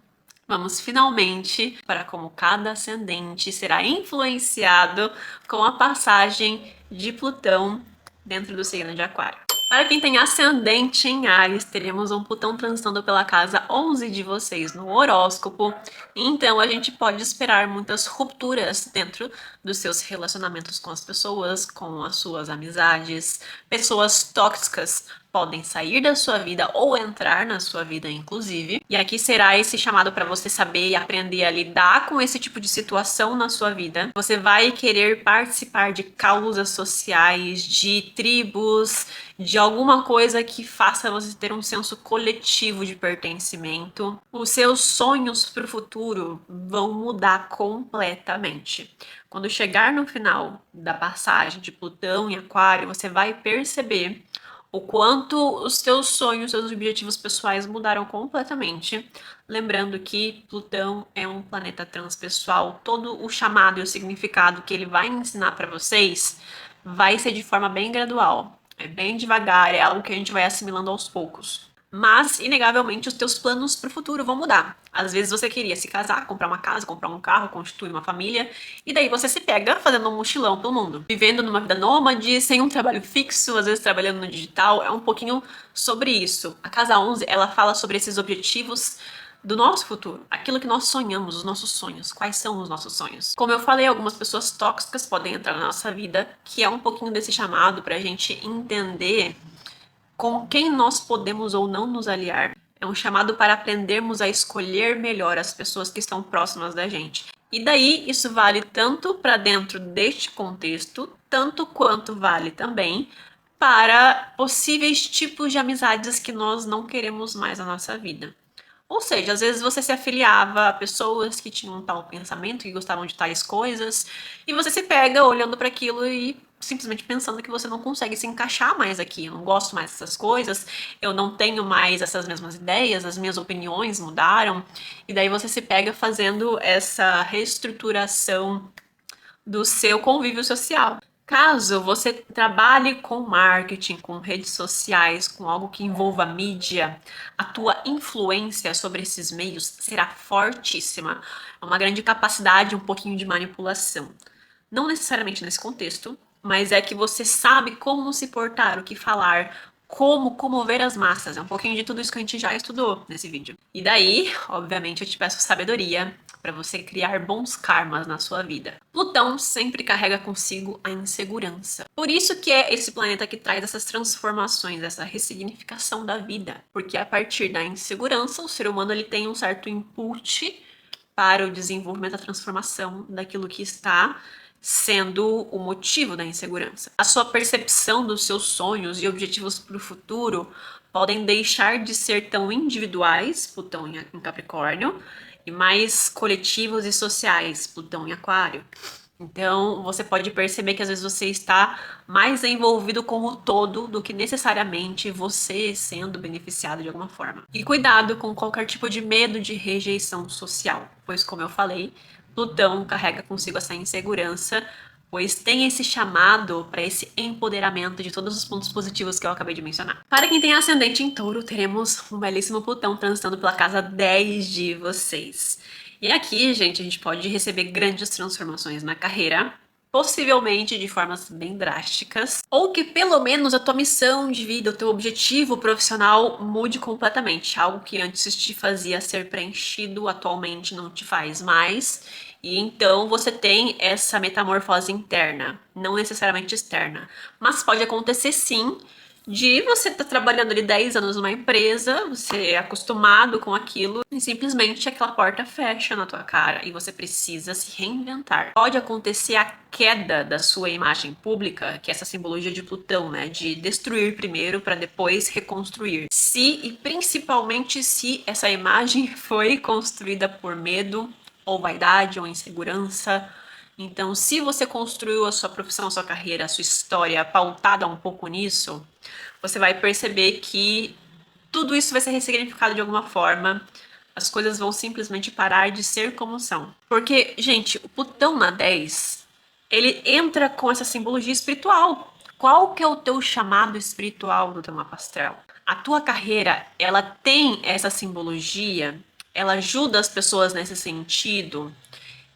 vamos finalmente para como cada ascendente será influenciado com a passagem de Plutão dentro do signo de Aquário. Para quem tem ascendente em Áries, teremos um Plutão transitando pela casa 11 de vocês no horóscopo, então a gente pode esperar muitas rupturas dentro dos seus relacionamentos com as pessoas, com as suas amizades, pessoas tóxicas podem sair da sua vida ou entrar na sua vida, inclusive. E aqui será esse chamado para você saber e aprender a lidar com esse tipo de situação na sua vida. Você vai querer participar de causas sociais, de tribos, de alguma coisa que faça você ter um senso coletivo de pertencimento. Os seus sonhos para o futuro vão mudar completamente. Quando chegar no final da passagem de Plutão em Aquário, você vai perceber o quanto os seus sonhos, seus objetivos pessoais mudaram completamente. Lembrando que Plutão é um planeta transpessoal, todo o chamado e o significado que ele vai ensinar para vocês vai ser de forma bem gradual. É bem devagar, é algo que a gente vai assimilando aos poucos. Mas, inegavelmente, os teus planos para o futuro vão mudar. Às vezes você queria se casar, comprar uma casa, comprar um carro, constituir uma família, e daí você se pega fazendo um mochilão pelo mundo. Vivendo numa vida nômade, sem um trabalho fixo, às vezes trabalhando no digital, é um pouquinho sobre isso. A Casa 11, ela fala sobre esses objetivos do nosso futuro, aquilo que nós sonhamos, os nossos sonhos, quais são os nossos sonhos. Como eu falei, algumas pessoas tóxicas podem entrar na nossa vida, que é um pouquinho desse chamado pra gente entender com quem nós podemos ou não nos aliar. É um chamado para aprendermos a escolher melhor as pessoas que estão próximas da gente. E daí isso vale tanto para dentro deste contexto, tanto quanto vale também para possíveis tipos de amizades que nós não queremos mais na nossa vida. Ou seja, às vezes você se afiliava a pessoas que tinham tal pensamento, que gostavam de tais coisas, e você se pega olhando para aquilo e simplesmente pensando que você não consegue se encaixar mais aqui. Eu não gosto mais dessas coisas, eu não tenho mais essas mesmas ideias, as minhas opiniões mudaram, e daí você se pega fazendo essa reestruturação do seu convívio social. Caso você trabalhe com marketing, com redes sociais, com algo que envolva mídia, a tua influência sobre esses meios será fortíssima. É uma grande capacidade, um pouquinho de manipulação. Não necessariamente nesse contexto, mas é que você sabe como se portar, o que falar, como comover as massas. É um pouquinho de tudo isso que a gente já estudou nesse vídeo. E daí, obviamente, eu te peço sabedoria para você criar bons karmas na sua vida. Plutão sempre carrega consigo a insegurança. Por isso que é esse planeta que traz essas transformações, essa ressignificação da vida. Porque a partir da insegurança, o ser humano ele tem um certo input para o desenvolvimento, a transformação daquilo que está sendo o motivo da insegurança. A sua percepção dos seus sonhos e objetivos para o futuro podem deixar de ser tão individuais, Plutão em Capricórnio, e mais coletivos e sociais, Plutão em Aquário. Então, você pode perceber que às vezes você está mais envolvido com o todo do que necessariamente você sendo beneficiado de alguma forma. E cuidado com qualquer tipo de medo de rejeição social, pois, como eu falei, Plutão carrega consigo essa insegurança, pois tem esse chamado para esse empoderamento de todos os pontos positivos que eu acabei de mencionar. Para quem tem ascendente em Touro, teremos um belíssimo Plutão transitando pela casa 10 de vocês. E aqui, gente, a gente pode receber grandes transformações na carreira, possivelmente de formas bem drásticas, ou que pelo menos a tua missão de vida, o teu objetivo profissional mude completamente. Algo que antes te fazia ser preenchido, atualmente não te faz mais. E então você tem essa metamorfose interna, não necessariamente externa. Mas pode acontecer sim de você estar trabalhando ali 10 anos numa empresa, você é acostumado com aquilo e simplesmente aquela porta fecha na tua cara e você precisa se reinventar. Pode acontecer a queda da sua imagem pública, que é essa simbologia de Plutão, né, de destruir primeiro para depois reconstruir. Se e principalmente se essa imagem foi construída por medo ou vaidade ou insegurança. Então, se você construiu a sua profissão, a sua carreira, a sua história pautada um pouco nisso, você vai perceber que tudo isso vai ser ressignificado de alguma forma. As coisas vão simplesmente parar de ser como são. Porque, gente, o Plutão na 10, ele entra com essa simbologia espiritual. Qual que é o teu chamado espiritual do teu mapa astral? A tua carreira, ela tem essa simbologia, ela ajuda as pessoas nesse sentido.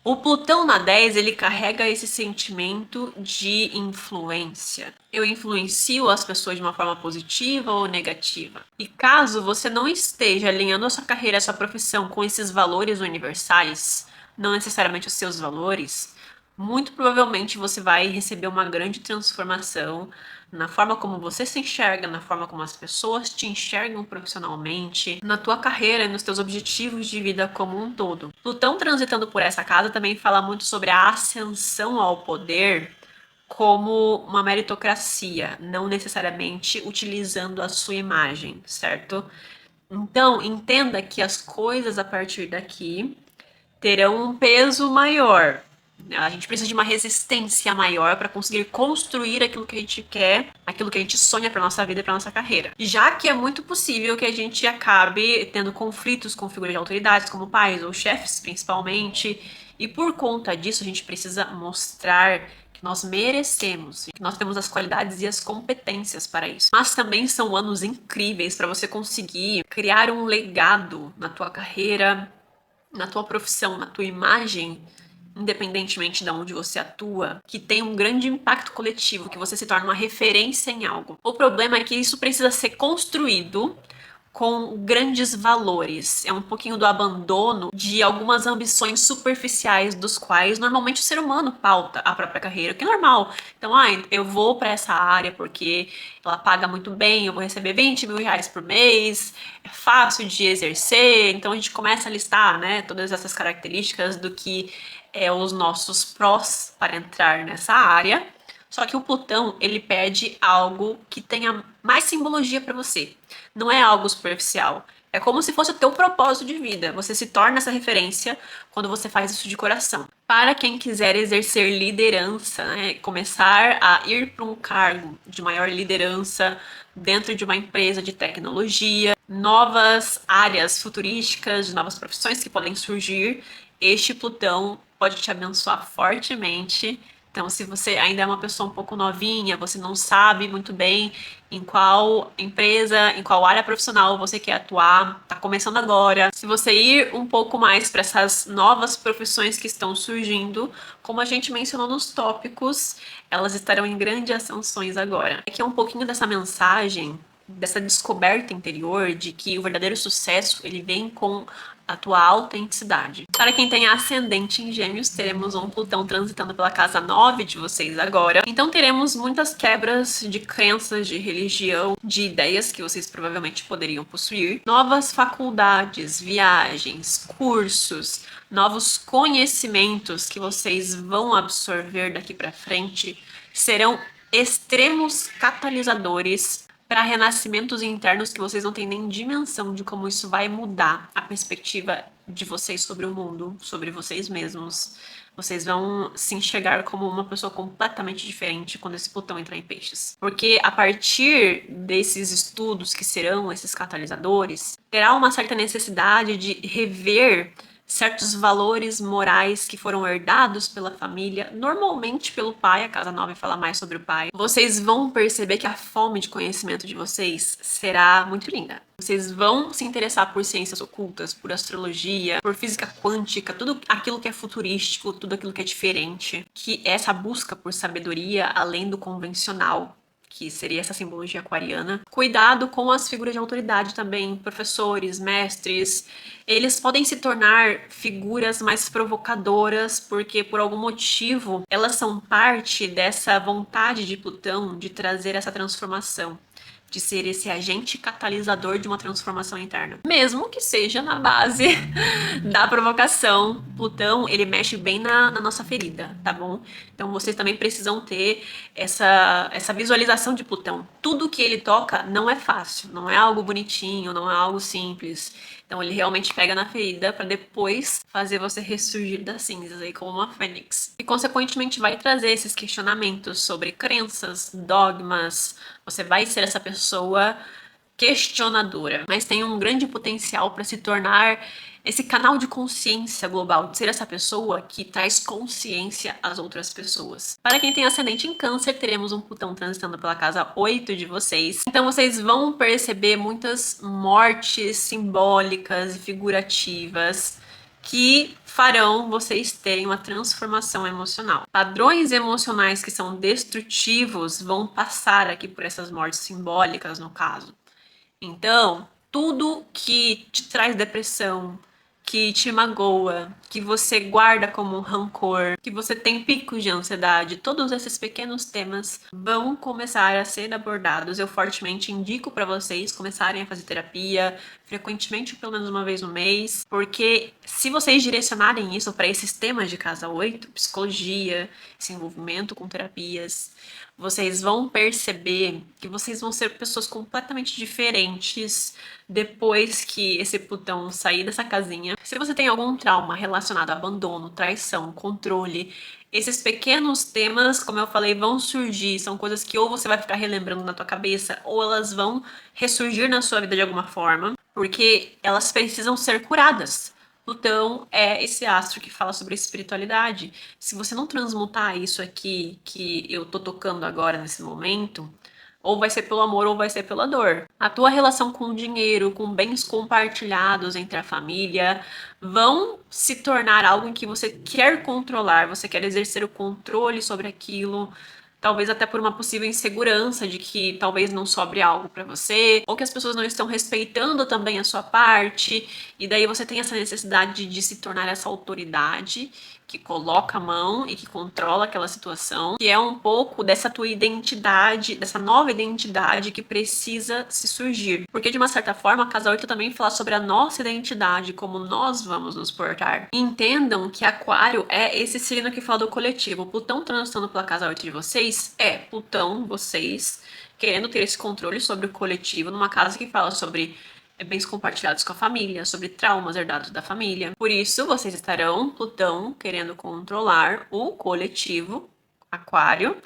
O Plutão na 10, ele carrega esse sentimento de influência. Eu influencio as pessoas de uma forma positiva ou negativa. E caso você não esteja alinhando a sua carreira, a sua profissão com esses valores universais, não necessariamente os seus valores, muito provavelmente você vai receber uma grande transformação na forma como você se enxerga, na forma como as pessoas te enxergam profissionalmente, na tua carreira e nos teus objetivos de vida como um todo. Plutão transitando por essa casa também fala muito sobre a ascensão ao poder como uma meritocracia, não necessariamente utilizando a sua imagem, certo? Então, entenda que as coisas a partir daqui terão um peso maior. A gente precisa de uma resistência maior para conseguir construir aquilo que a gente quer, aquilo que a gente sonha para nossa vida e para nossa carreira. Já que é muito possível que a gente acabe tendo conflitos com figuras de autoridades, como pais ou chefes, principalmente, e por conta disso a gente precisa mostrar que nós merecemos, que nós temos as qualidades e as competências para isso. Mas também são anos incríveis para você conseguir criar um legado na tua carreira, na tua profissão, na tua imagem, independentemente de onde você atua, que tem um grande impacto coletivo, que você se torna uma referência em algo. O problema é que isso precisa ser construído com grandes valores. É um pouquinho do abandono de algumas ambições superficiais dos quais normalmente o ser humano pauta a própria carreira, que é normal. Então, eu vou para essa área porque ela paga muito bem, eu vou receber 20 mil reais por mês, é fácil de exercer. Então a gente começa a listar, né, todas essas características do que é os nossos prós para entrar nessa área. Só que o Plutão, ele pede algo que tenha mais simbologia para você. Não é algo superficial. É como se fosse o teu propósito de vida. Você se torna essa referência quando você faz isso de coração. Para quem quiser exercer liderança, né, começar a ir para um cargo de maior liderança dentro de uma empresa de tecnologia, novas áreas futurísticas, novas profissões que podem surgir, este Plutão pode te abençoar fortemente. Então, se você ainda é uma pessoa um pouco novinha, você não sabe muito bem em qual empresa, em qual área profissional você quer atuar, tá começando agora. Se você ir um pouco mais para essas novas profissões que estão surgindo, como a gente mencionou nos tópicos, elas estarão em grandes ascensões agora. Aqui é um pouquinho dessa mensagem, dessa descoberta interior de que o verdadeiro sucesso ele vem com a tua autenticidade. Para quem tem ascendente em Gêmeos, teremos um Plutão transitando pela casa 9 de vocês agora. Então teremos muitas quebras de crenças, de religião, de ideias que vocês provavelmente poderiam possuir, novas faculdades, viagens, cursos, novos conhecimentos que vocês vão absorver daqui para frente serão extremos catalisadores para renascimentos internos que vocês não têm nem dimensão de como isso vai mudar a perspectiva de vocês sobre o mundo, sobre vocês mesmos. Vocês vão se enxergar como uma pessoa completamente diferente quando esse Plutão entrar em Peixes. Porque a partir desses estudos que serão esses catalisadores, terá uma certa necessidade de rever certos valores morais que foram herdados pela família, normalmente pelo pai. A casa 9 fala mais sobre o pai. Vocês vão perceber que a fome de conhecimento de vocês será muito linda. Vocês vão se interessar por ciências ocultas, por astrologia, por física quântica, tudo aquilo que é futurístico, tudo aquilo que é diferente, que é essa busca por sabedoria além do convencional, que seria essa simbologia aquariana. Cuidado com as figuras de autoridade também, professores, mestres. Eles podem se tornar figuras mais provocadoras, porque por algum motivo elas são parte dessa vontade de Plutão de trazer essa transformação, de ser esse agente catalisador de uma transformação interna. Mesmo que seja na base da provocação, Plutão, ele mexe bem na nossa ferida, tá bom? Então vocês também precisam ter essa visualização de Plutão. Tudo que ele toca não é fácil, não é algo bonitinho, não é algo simples. Então ele realmente pega na ferida para depois fazer você ressurgir das cinzas aí como uma fênix. E consequentemente vai trazer esses questionamentos sobre crenças, dogmas. Você vai ser essa pessoa questionadora, mas tem um grande potencial para se tornar esse canal de consciência global, de ser essa pessoa que traz consciência às outras pessoas. Para quem tem ascendente em Câncer, teremos um Plutão transitando pela casa 8 de vocês. Então vocês vão perceber muitas mortes simbólicas e figurativas que farão vocês terem uma transformação emocional. Padrões emocionais que são destrutivos vão passar aqui por essas mortes simbólicas, no caso. Então, tudo que te traz depressão, que te magoa, que você guarda como um rancor, que você tem picos de ansiedade, todos esses pequenos temas vão começar a ser abordados. Eu fortemente indico para vocês começarem a fazer terapia, frequentemente, pelo menos uma vez no mês, porque se vocês direcionarem isso para esses temas de casa 8, psicologia, esse envolvimento com terapias, vocês vão perceber que vocês vão ser pessoas completamente diferentes depois que esse Plutão sair dessa casinha. Se você tem algum trauma relacionado a abandono, traição, controle, esses pequenos temas, como eu falei, vão surgir. São coisas que ou você vai ficar relembrando na tua cabeça, ou elas vão ressurgir na sua vida de alguma forma, porque elas precisam ser curadas. Plutão é esse astro que fala sobre espiritualidade. Se você não transmutar isso aqui que eu tô tocando agora nesse momento, ou vai ser pelo amor ou vai ser pela dor. A tua relação com o dinheiro, com bens compartilhados entre a família, vão se tornar algo em que você quer controlar, você quer exercer o controle sobre aquilo. Talvez até por uma possível insegurança de que talvez não sobre algo para você, ou que as pessoas não estão respeitando também a sua parte, e daí você tem essa necessidade de se tornar essa autoridade que coloca a mão e que controla aquela situação, que é um pouco dessa tua identidade, dessa nova identidade que precisa se surgir. Porque de uma certa forma, a casa 8 também fala sobre a nossa identidade, como nós vamos nos portar. Entendam que Aquário é esse signo que fala do coletivo. Plutão transitando pela casa 8 de vocês é Plutão, vocês, querendo ter esse controle sobre o coletivo, numa casa que fala sobre bens compartilhados com a família, sobre traumas herdados da família. Por isso, vocês estarão, Plutão, querendo controlar o coletivo, Aquário,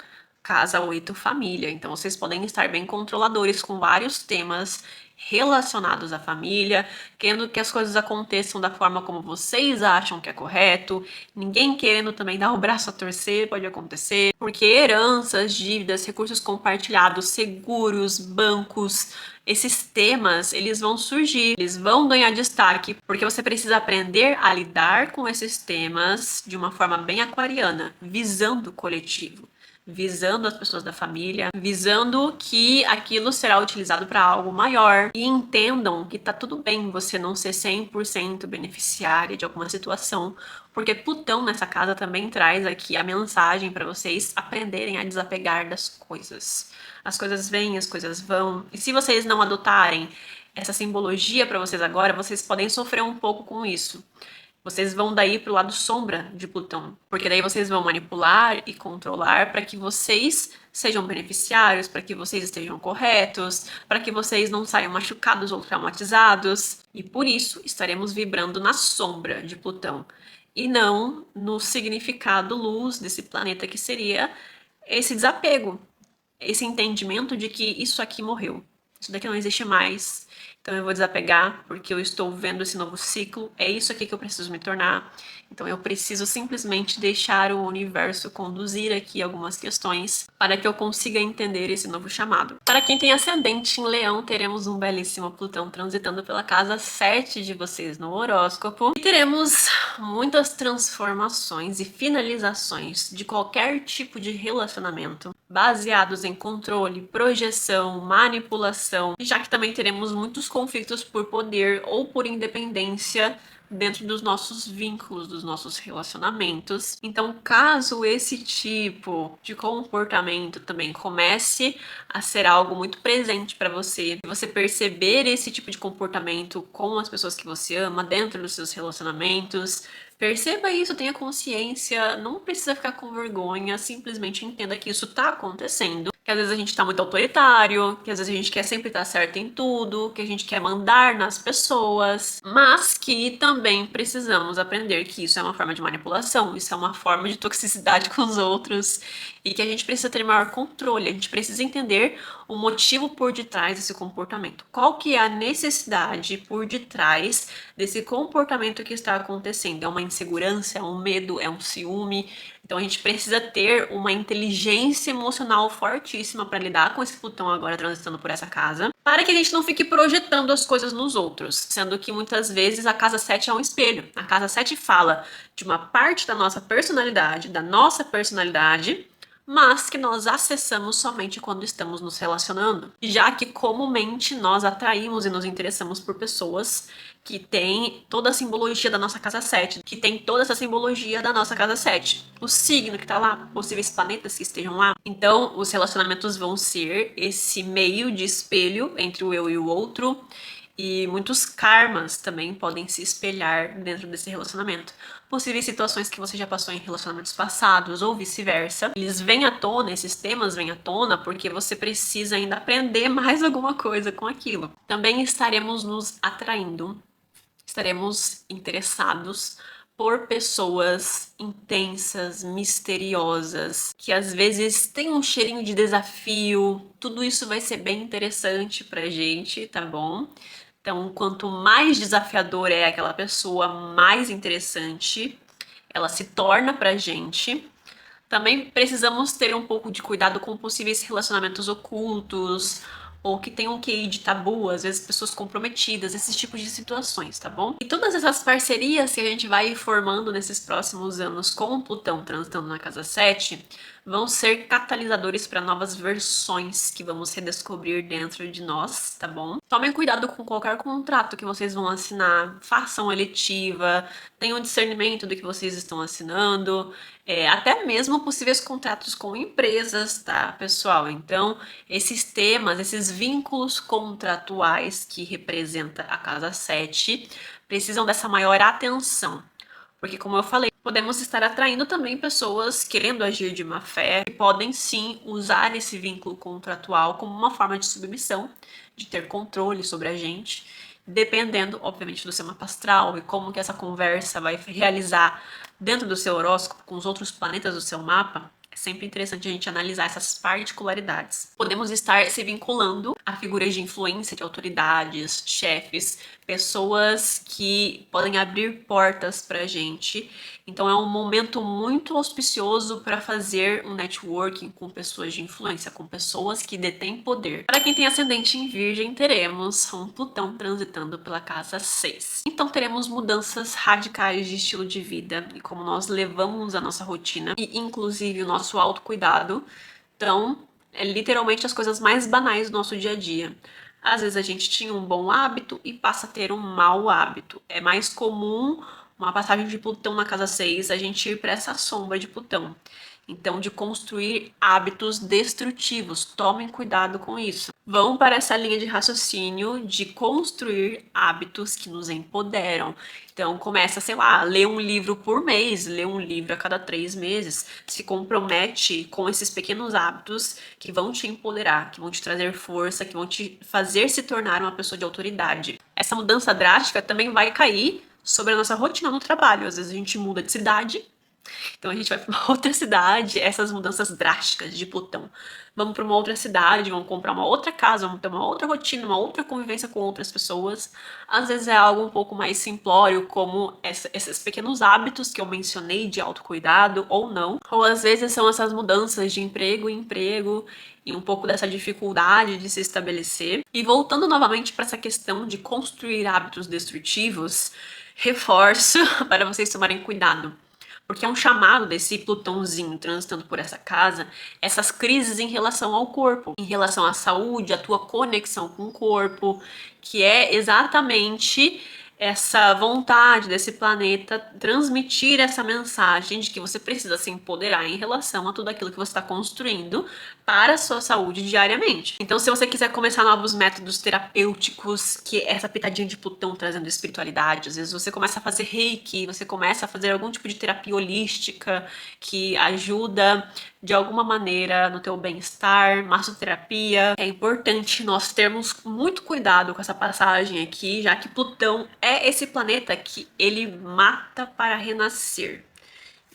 casa 8, família. Então, vocês podem estar bem controladores com vários temas relacionados à família, querendo que as coisas aconteçam da forma como vocês acham que é correto, ninguém querendo também dar o braço a torcer, pode acontecer, porque heranças, dívidas, recursos compartilhados, seguros, bancos, esses temas, eles vão surgir, eles vão ganhar destaque, porque você precisa aprender a lidar com esses temas de uma forma bem aquariana, visando o coletivo, visando as pessoas da família, visando que aquilo será utilizado para algo maior. E entendam que tá tudo bem você não ser 100% beneficiária de alguma situação, porque Plutão nessa casa também traz aqui a mensagem para vocês aprenderem a desapegar das coisas. As coisas vêm, as coisas vão, e se vocês não adotarem essa simbologia para vocês agora, vocês podem sofrer um pouco com isso. Vocês vão daí pro lado sombra de Plutão, porque daí vocês vão manipular e controlar para que vocês sejam beneficiários, para que vocês estejam corretos, para que vocês não saiam machucados ou traumatizados. E por isso estaremos vibrando na sombra de Plutão e não no significado luz desse planeta, que seria esse desapego, esse entendimento de que isso aqui morreu, isso daqui não existe mais. Então eu vou desapegar porque eu estou vendo esse novo ciclo, é isso aqui que eu preciso me tornar. Então eu preciso simplesmente deixar o universo conduzir aqui algumas questões para que eu consiga entender esse novo chamado. Para quem tem ascendente em Leão, teremos um belíssimo Plutão transitando pela casa 7 de vocês no horóscopo. E teremos muitas transformações e finalizações de qualquer tipo de relacionamento baseados em controle, projeção, manipulação, já que também teremos muitos conflitos por poder ou por independência dentro dos nossos vínculos, dos nossos relacionamentos. Então, caso esse tipo de comportamento também comece a ser algo muito presente para você, você perceber esse tipo de comportamento com as pessoas que você ama dentro dos seus relacionamentos, perceba isso, tenha consciência, não precisa ficar com vergonha, simplesmente entenda que isso tá acontecendo, que às vezes a gente tá muito autoritário, que às vezes a gente quer sempre estar certo em tudo, que a gente quer mandar nas pessoas, mas que também precisamos aprender que isso é uma forma de manipulação, isso é uma forma de toxicidade com os outros, e que a gente precisa ter maior controle, a gente precisa entender o motivo por detrás desse comportamento. Qual que é a necessidade por detrás desse comportamento que está acontecendo? É uma insegurança, é um medo, é um ciúme? Então a gente precisa ter uma inteligência emocional fortíssima para lidar com esse Plutão agora transitando por essa casa, para que a gente não fique projetando as coisas nos outros, sendo que muitas vezes a casa 7 é um espelho. A casa 7 fala de uma parte da nossa personalidade, mas que nós acessamos somente quando estamos nos relacionando, já que comumente nós atraímos e nos interessamos por pessoas que têm toda a simbologia da nossa casa 7, que tem toda essa simbologia da nossa casa 7, o signo que tá lá, possíveis planetas que estejam lá. Então, os relacionamentos vão ser esse meio de espelho entre o eu e o outro, e muitos karmas também podem se espelhar dentro desse relacionamento. Possíveis situações que você já passou em relacionamentos passados ou vice-versa. Eles vêm à tona, esses temas vêm à tona porque você precisa ainda aprender mais alguma coisa com aquilo. Também estaremos nos atraindo, estaremos interessados por pessoas intensas, misteriosas, que às vezes têm um cheirinho de desafio. Tudo isso vai ser bem interessante pra gente, tá bom? Então, quanto mais desafiador é aquela pessoa, mais interessante ela se torna pra gente. Também precisamos ter um pouco de cuidado com possíveis relacionamentos ocultos ou que tem um QI de tabu, às vezes pessoas comprometidas, esses tipos de situações, tá bom? E todas essas parcerias que a gente vai formando nesses próximos anos com o Plutão transitando na casa 7 vão ser catalisadores para novas versões que vamos redescobrir dentro de nós, tá bom? Tomem cuidado com qualquer contrato que vocês vão assinar, façam eletiva, tenham discernimento do que vocês estão assinando, até mesmo possíveis contratos com empresas, tá, pessoal? Então, esses temas, esses vínculos contratuais que representa a casa 7 precisam dessa maior atenção. Porque, como eu falei, podemos estar atraindo também pessoas querendo agir de má fé, que podem sim usar esse vínculo contratual como uma forma de submissão, de ter controle sobre a gente, dependendo, obviamente, do seu mapa astral e como que essa conversa vai realizar dentro do seu horóscopo com os outros planetas do seu mapa. É sempre interessante a gente analisar essas particularidades. Podemos estar se vinculando a figuras de influência de autoridades, chefes, pessoas que podem abrir portas pra gente. Então é um momento muito auspicioso para fazer um networking com pessoas de influência, com pessoas que detêm poder. Para quem tem ascendente em Virgem, teremos um Plutão transitando pela casa 6. Então teremos mudanças radicais de estilo de vida e como nós levamos a nossa rotina e inclusive o nosso autocuidado. Então, é literalmente as coisas mais banais do nosso dia a dia. Às vezes a gente tinha um bom hábito e passa a ter um mau hábito. É mais comum uma passagem de Plutão na casa 6 a gente ir para essa sombra de Plutão. Então, de construir hábitos destrutivos. Tomem cuidado com isso. Vão para essa linha de raciocínio de construir hábitos que nos empoderam. Então, começa, sei lá, a ler um livro por mês, ler um livro a cada 3 meses. Se compromete com esses pequenos hábitos que vão te empoderar, que vão te trazer força, que vão te fazer se tornar uma pessoa de autoridade. Essa mudança drástica também vai cair sobre a nossa rotina no trabalho. Às vezes a gente muda de cidade, então a gente vai para uma outra cidade, essas mudanças drásticas de Plutão. Vamos para uma outra cidade, vamos comprar uma outra casa, vamos ter uma outra rotina, uma outra convivência com outras pessoas. Às vezes é algo um pouco mais simplório, como esses pequenos hábitos que eu mencionei de autocuidado ou não. Ou às vezes são essas mudanças de emprego em emprego e um pouco dessa dificuldade de se estabelecer. E voltando novamente para essa questão de construir hábitos destrutivos, reforço para vocês tomarem cuidado. Porque é um chamado desse Plutãozinho transitando por essa casa, essas crises em relação ao corpo, em relação à saúde, à tua conexão com o corpo, que é exatamente essa vontade desse planeta transmitir essa mensagem de que você precisa se empoderar em relação a tudo aquilo que você está construindo para a sua saúde diariamente. Então, se você quiser começar novos métodos terapêuticos, que é essa pitadinha de Plutão trazendo espiritualidade, às vezes você começa a fazer reiki, você começa a fazer algum tipo de terapia holística que ajuda de alguma maneira no teu bem-estar, massoterapia. É importante nós termos muito cuidado com essa passagem aqui, já que Plutão é esse planeta que ele mata para renascer.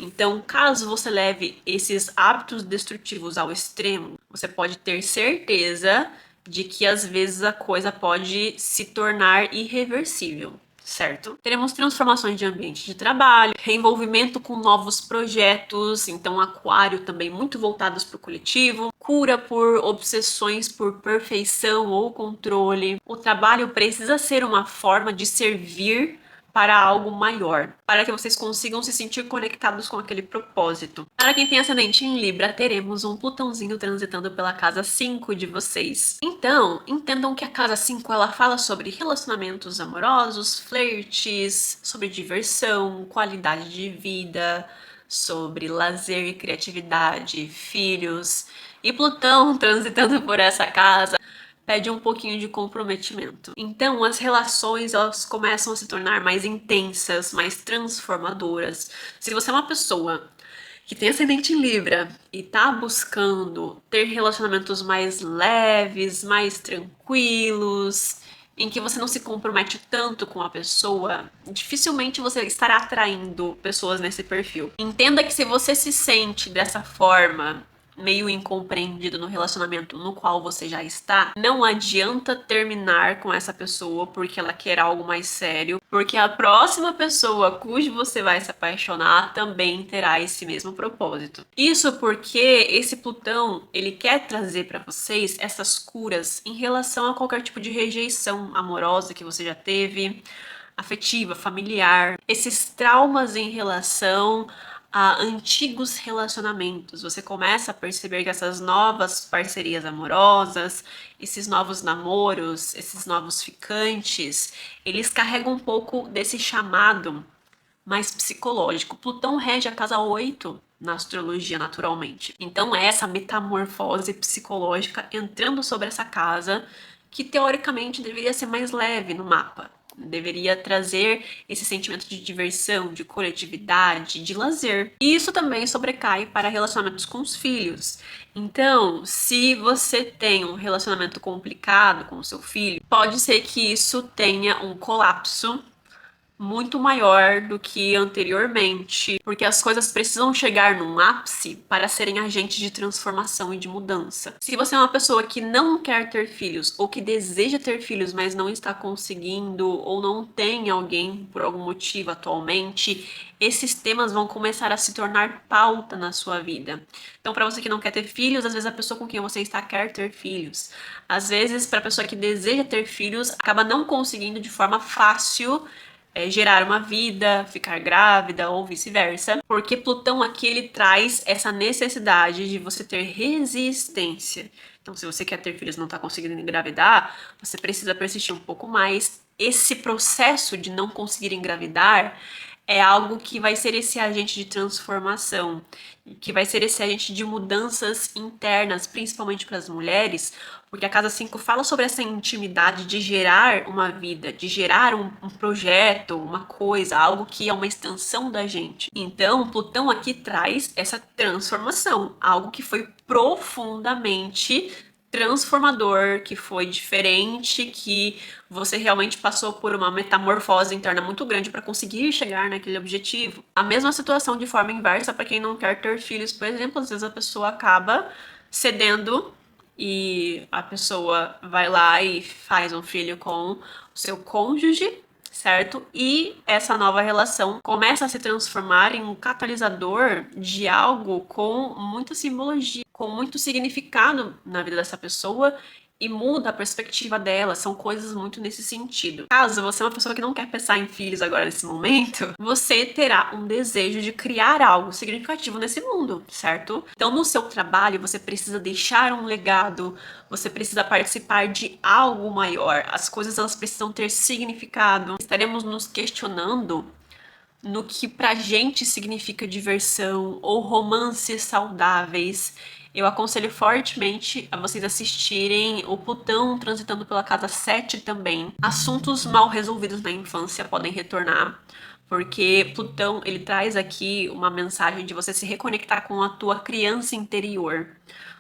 Então, caso você leve esses hábitos destrutivos ao extremo, você pode ter certeza de que às vezes a coisa pode se tornar irreversível, certo? Teremos transformações de ambiente de trabalho, reenvolvimento com novos projetos, então aquário também muito voltados para o coletivo, cura por obsessões por perfeição ou controle. O trabalho precisa ser uma forma de servir para algo maior, para que vocês consigam se sentir conectados com aquele propósito. Para quem tem ascendente em Libra, teremos um Plutãozinho transitando pela casa 5 de vocês. Então, entendam que a casa 5 ela fala sobre relacionamentos amorosos, flertes, sobre diversão, qualidade de vida, sobre lazer e criatividade, filhos. E Plutão transitando por essa casa pede um pouquinho de comprometimento. Então, as relações elas começam a se tornar mais intensas, mais transformadoras. Se você é uma pessoa que tem ascendente em Libra e tá buscando ter relacionamentos mais leves, mais tranquilos, em que você não se compromete tanto com a pessoa, dificilmente você estará atraindo pessoas nesse perfil. Entenda que se você se sente dessa forma, meio incompreendido no relacionamento no qual você já está, não adianta terminar com essa pessoa porque ela quer algo mais sério, porque a próxima pessoa cujo você vai se apaixonar também terá esse mesmo propósito. Isso porque esse Plutão, ele quer trazer para vocês essas curas em relação a qualquer tipo de rejeição amorosa que você já teve, afetiva, familiar, esses traumas em relação a antigos relacionamentos. Você começa a perceber que essas novas parcerias amorosas, esses novos namoros, esses novos ficantes, eles carregam um pouco desse chamado mais psicológico. Plutão rege a casa 8 na astrologia naturalmente. Então é essa metamorfose psicológica entrando sobre essa casa que teoricamente deveria ser mais leve no mapa. Deveria trazer esse sentimento de diversão, de coletividade, de lazer. E isso também sobrecai para relacionamentos com os filhos. Então, se você tem um relacionamento complicado com o seu filho, pode ser que isso tenha um colapso muito maior do que anteriormente, porque as coisas precisam chegar num ápice para serem agentes de transformação e de mudança. Se você é uma pessoa que não quer ter filhos ou que deseja ter filhos, mas não está conseguindo ou não tem alguém por algum motivo atualmente, esses temas vão começar a se tornar pauta na sua vida. Então, para você que não quer ter filhos, às vezes a pessoa com quem você está quer ter filhos. Às vezes, para a pessoa que deseja ter filhos, acaba não conseguindo de forma fácil gerar uma vida, ficar grávida ou vice-versa, porque Plutão aqui ele traz essa necessidade de você ter resistência. Então, se você quer ter filhos e não está conseguindo engravidar, você precisa persistir um pouco mais. Esse processo de não conseguir engravidar é algo que vai ser esse agente de transformação, que vai ser esse agente de mudanças internas, principalmente para as mulheres, porque a casa 5 fala sobre essa intimidade de gerar uma vida, de gerar um projeto, uma coisa, algo que é uma extensão da gente. Então, Plutão aqui traz essa transformação, algo que foi profundamente transformador, que foi diferente, que você realmente passou por uma metamorfose interna muito grande para conseguir chegar naquele objetivo. A mesma situação de forma inversa para quem não quer ter filhos, por exemplo, às vezes a pessoa acaba cedendo e a pessoa vai lá e faz um filho com o seu cônjuge, certo? E essa nova relação começa a se transformar em um catalisador de algo com muita simbologia, com muito significado na vida dessa pessoa e muda a perspectiva dela. São coisas muito nesse sentido. Caso você é uma pessoa que não quer pensar em filhos agora nesse momento, você terá um desejo de criar algo significativo nesse mundo, certo? Então, no seu trabalho, você precisa deixar um legado, você precisa participar de algo maior. As coisas elas precisam ter significado. Estaremos nos questionando no que pra gente significa diversão ou romances saudáveis. Eu aconselho fortemente a vocês assistirem o Plutão transitando pela casa 7 também. Assuntos mal resolvidos na infância podem retornar, porque Plutão ele traz aqui uma mensagem de você se reconectar com a tua criança interior,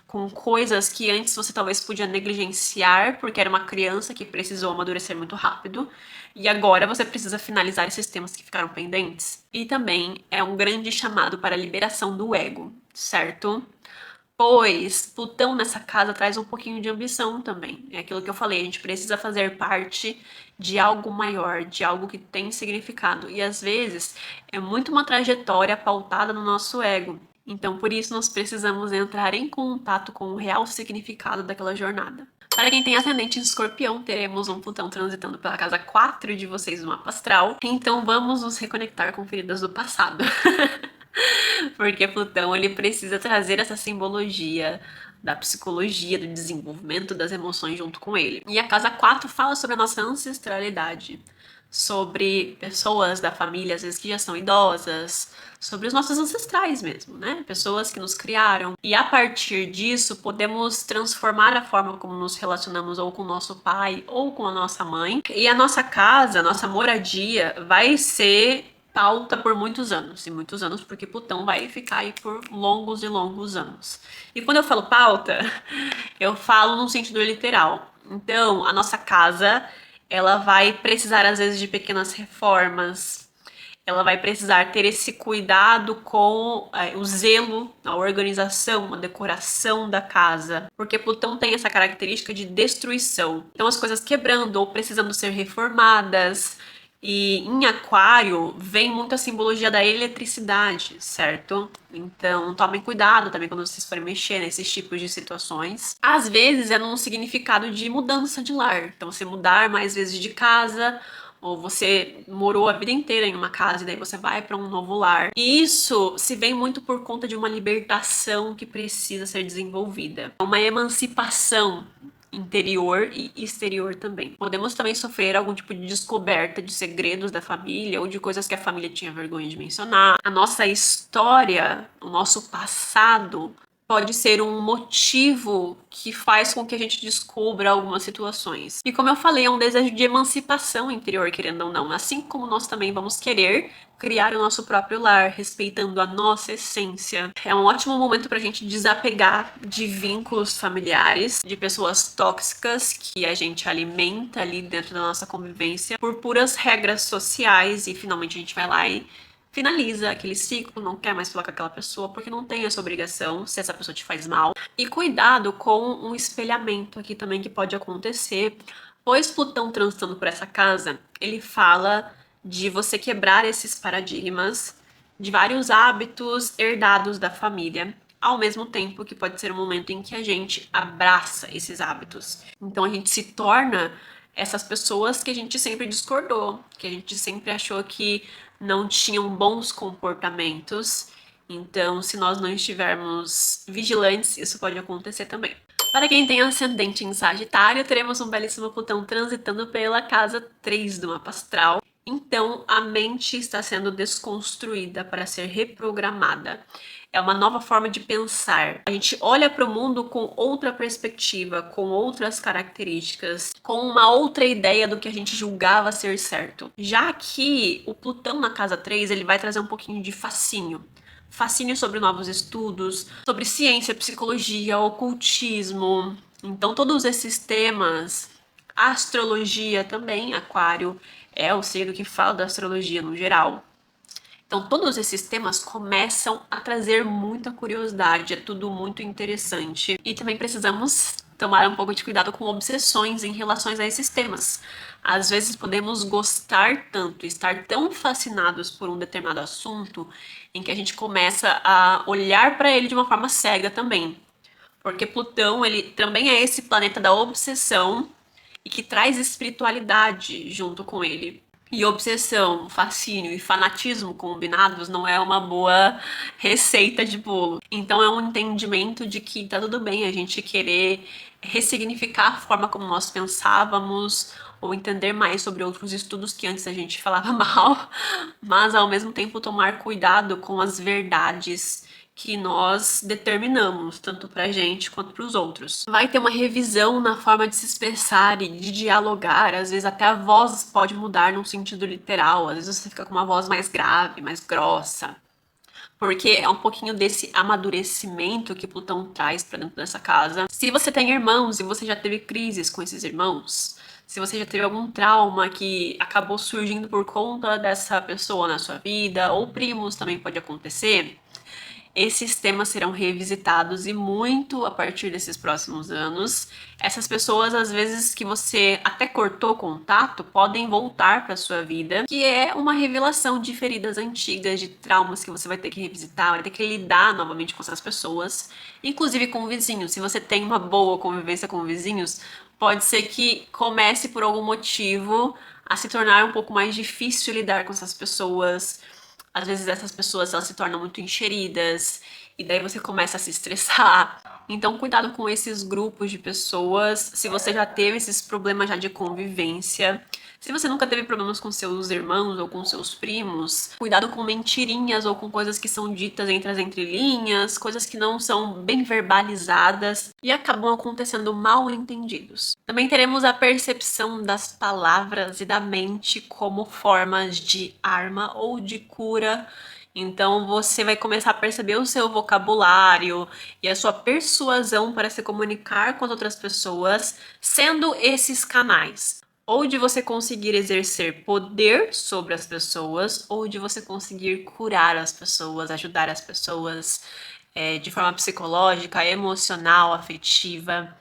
com coisas que antes você talvez podia negligenciar porque era uma criança que precisou amadurecer muito rápido e agora você precisa finalizar esses temas que ficaram pendentes. E também é um grande chamado para a liberação do ego, certo? Pois Plutão nessa casa traz um pouquinho de ambição também. É aquilo que eu falei, a gente precisa fazer parte de algo maior, de algo que tem significado. E às vezes é muito uma trajetória pautada no nosso ego. Então, por isso, nós precisamos entrar em contato com o real significado daquela jornada. Para quem tem ascendente em Escorpião, teremos um Plutão transitando pela casa 4 de vocês no mapa astral. Então vamos nos reconectar com feridas do passado. Porque Plutão, ele precisa trazer essa simbologia da psicologia, do desenvolvimento das emoções junto com ele. E a casa 4 fala sobre a nossa ancestralidade, sobre pessoas da família, às vezes que já são idosas, sobre os nossos ancestrais mesmo, né? Pessoas que nos criaram. E a partir disso, podemos transformar a forma como nos relacionamos ou com o nosso pai ou com a nossa mãe. E a nossa casa, a nossa moradia vai ser pauta por muitos anos, e muitos anos porque Plutão vai ficar aí por longos e longos anos. E quando eu falo pauta, eu falo no sentido literal. Então, a nossa casa, ela vai precisar às vezes de pequenas reformas, ela vai precisar ter esse cuidado com o zelo, a organização, a decoração da casa, porque Plutão tem essa característica de destruição. Então as coisas quebrando ou precisando ser reformadas. E em Aquário vem muito a simbologia da eletricidade, certo? Então tomem cuidado também quando vocês forem mexer nesses tipos de situações. Às vezes é num significado de mudança de lar. Então você mudar mais vezes de casa, ou você morou a vida inteira em uma casa e daí você vai para um novo lar. E isso se vem muito por conta de uma libertação que precisa ser desenvolvida. Uma emancipação interior e exterior também. Podemos também sofrer algum tipo de descoberta de segredos da família ou de coisas que a família tinha vergonha de mencionar. A nossa história, o nosso passado pode ser um motivo que faz com que a gente descubra algumas situações. E como eu falei, é um desejo de emancipação interior, querendo ou não. Assim como nós também vamos querer criar o nosso próprio lar, respeitando a nossa essência. É um ótimo momento pra gente desapegar de vínculos familiares, de pessoas tóxicas que a gente alimenta ali dentro da nossa convivência por puras regras sociais e finalmente a gente vai lá e finaliza aquele ciclo, não quer mais falar com aquela pessoa porque não tem essa obrigação se essa pessoa te faz mal. E cuidado com um espelhamento aqui também que pode acontecer, pois Plutão transitando por essa casa, ele fala de você quebrar esses paradigmas de vários hábitos herdados da família, ao mesmo tempo que pode ser um momento em que a gente abraça esses hábitos. Então a gente se torna essas pessoas que a gente sempre discordou, que a gente sempre achou que não tinham bons comportamentos. Então, se nós não estivermos vigilantes, isso pode acontecer também. Para quem tem ascendente em Sagitário, teremos um belíssimo Plutão transitando pela casa 3 do mapa astral. Então, a mente está sendo desconstruída para ser reprogramada. É uma nova forma de pensar. A gente olha para o mundo com outra perspectiva, com outras características, com uma outra ideia do que a gente julgava ser certo. Já que o Plutão na casa 3, ele vai trazer um pouquinho de fascínio. Fascínio sobre novos estudos, sobre ciência, psicologia, ocultismo. Então, todos esses temas, astrologia também, Aquário é o signo que fala da astrologia no geral. Então, todos esses temas começam a trazer muita curiosidade, é tudo muito interessante. E também precisamos tomar um pouco de cuidado com obsessões em relação a esses temas. Às vezes podemos gostar tanto, estar tão fascinados por um determinado assunto, em que a gente começa a olhar para ele de uma forma cega também. Porque Plutão, ele também é esse planeta da obsessão e que traz espiritualidade junto com ele. E obsessão, fascínio e fanatismo combinados não é uma boa receita de bolo. Então é um entendimento de que tá tudo bem a gente querer ressignificar a forma como nós pensávamos ou entender mais sobre outros estudos que antes a gente falava mal, mas ao mesmo tempo tomar cuidado com as verdades que nós determinamos, tanto pra gente quanto pros outros. Vai ter uma revisão na forma de se expressar e de dialogar, às vezes até a voz pode mudar num sentido literal, às vezes você fica com uma voz mais grave, mais grossa. Porque é um pouquinho desse amadurecimento que Plutão traz pra dentro dessa casa. Se você tem irmãos e você já teve crises com esses irmãos, se você já teve algum trauma que acabou surgindo por conta dessa pessoa na sua vida, ou primos também pode acontecer, Esses temas serão revisitados e muito a partir desses próximos anos. Essas pessoas, às vezes, que você até cortou contato, podem voltar para sua vida, que é uma revelação de feridas antigas, de traumas que você vai ter que revisitar, vai ter que lidar novamente com essas pessoas, inclusive com vizinhos. Se você tem uma boa convivência com vizinhos, pode ser que comece por algum motivo a se tornar um pouco mais difícil lidar com essas pessoas. Às vezes essas pessoas elas se tornam muito encheridas e daí você começa a se estressar. Então, cuidado com esses grupos de pessoas. Se você já teve esses problemas já de convivência, se você nunca teve problemas com seus irmãos ou com seus primos, cuidado com mentirinhas ou com coisas que são ditas entre as entrelinhas, coisas que não são bem verbalizadas e acabam acontecendo mal entendidos. Também teremos a percepção das palavras e da mente como formas de arma ou de cura. Então você vai começar a perceber o seu vocabulário e a sua persuasão para se comunicar com as outras pessoas, sendo esses canais. Ou de você conseguir exercer poder sobre as pessoas, ou de você conseguir curar as pessoas, ajudar as pessoas de forma psicológica, emocional, afetiva.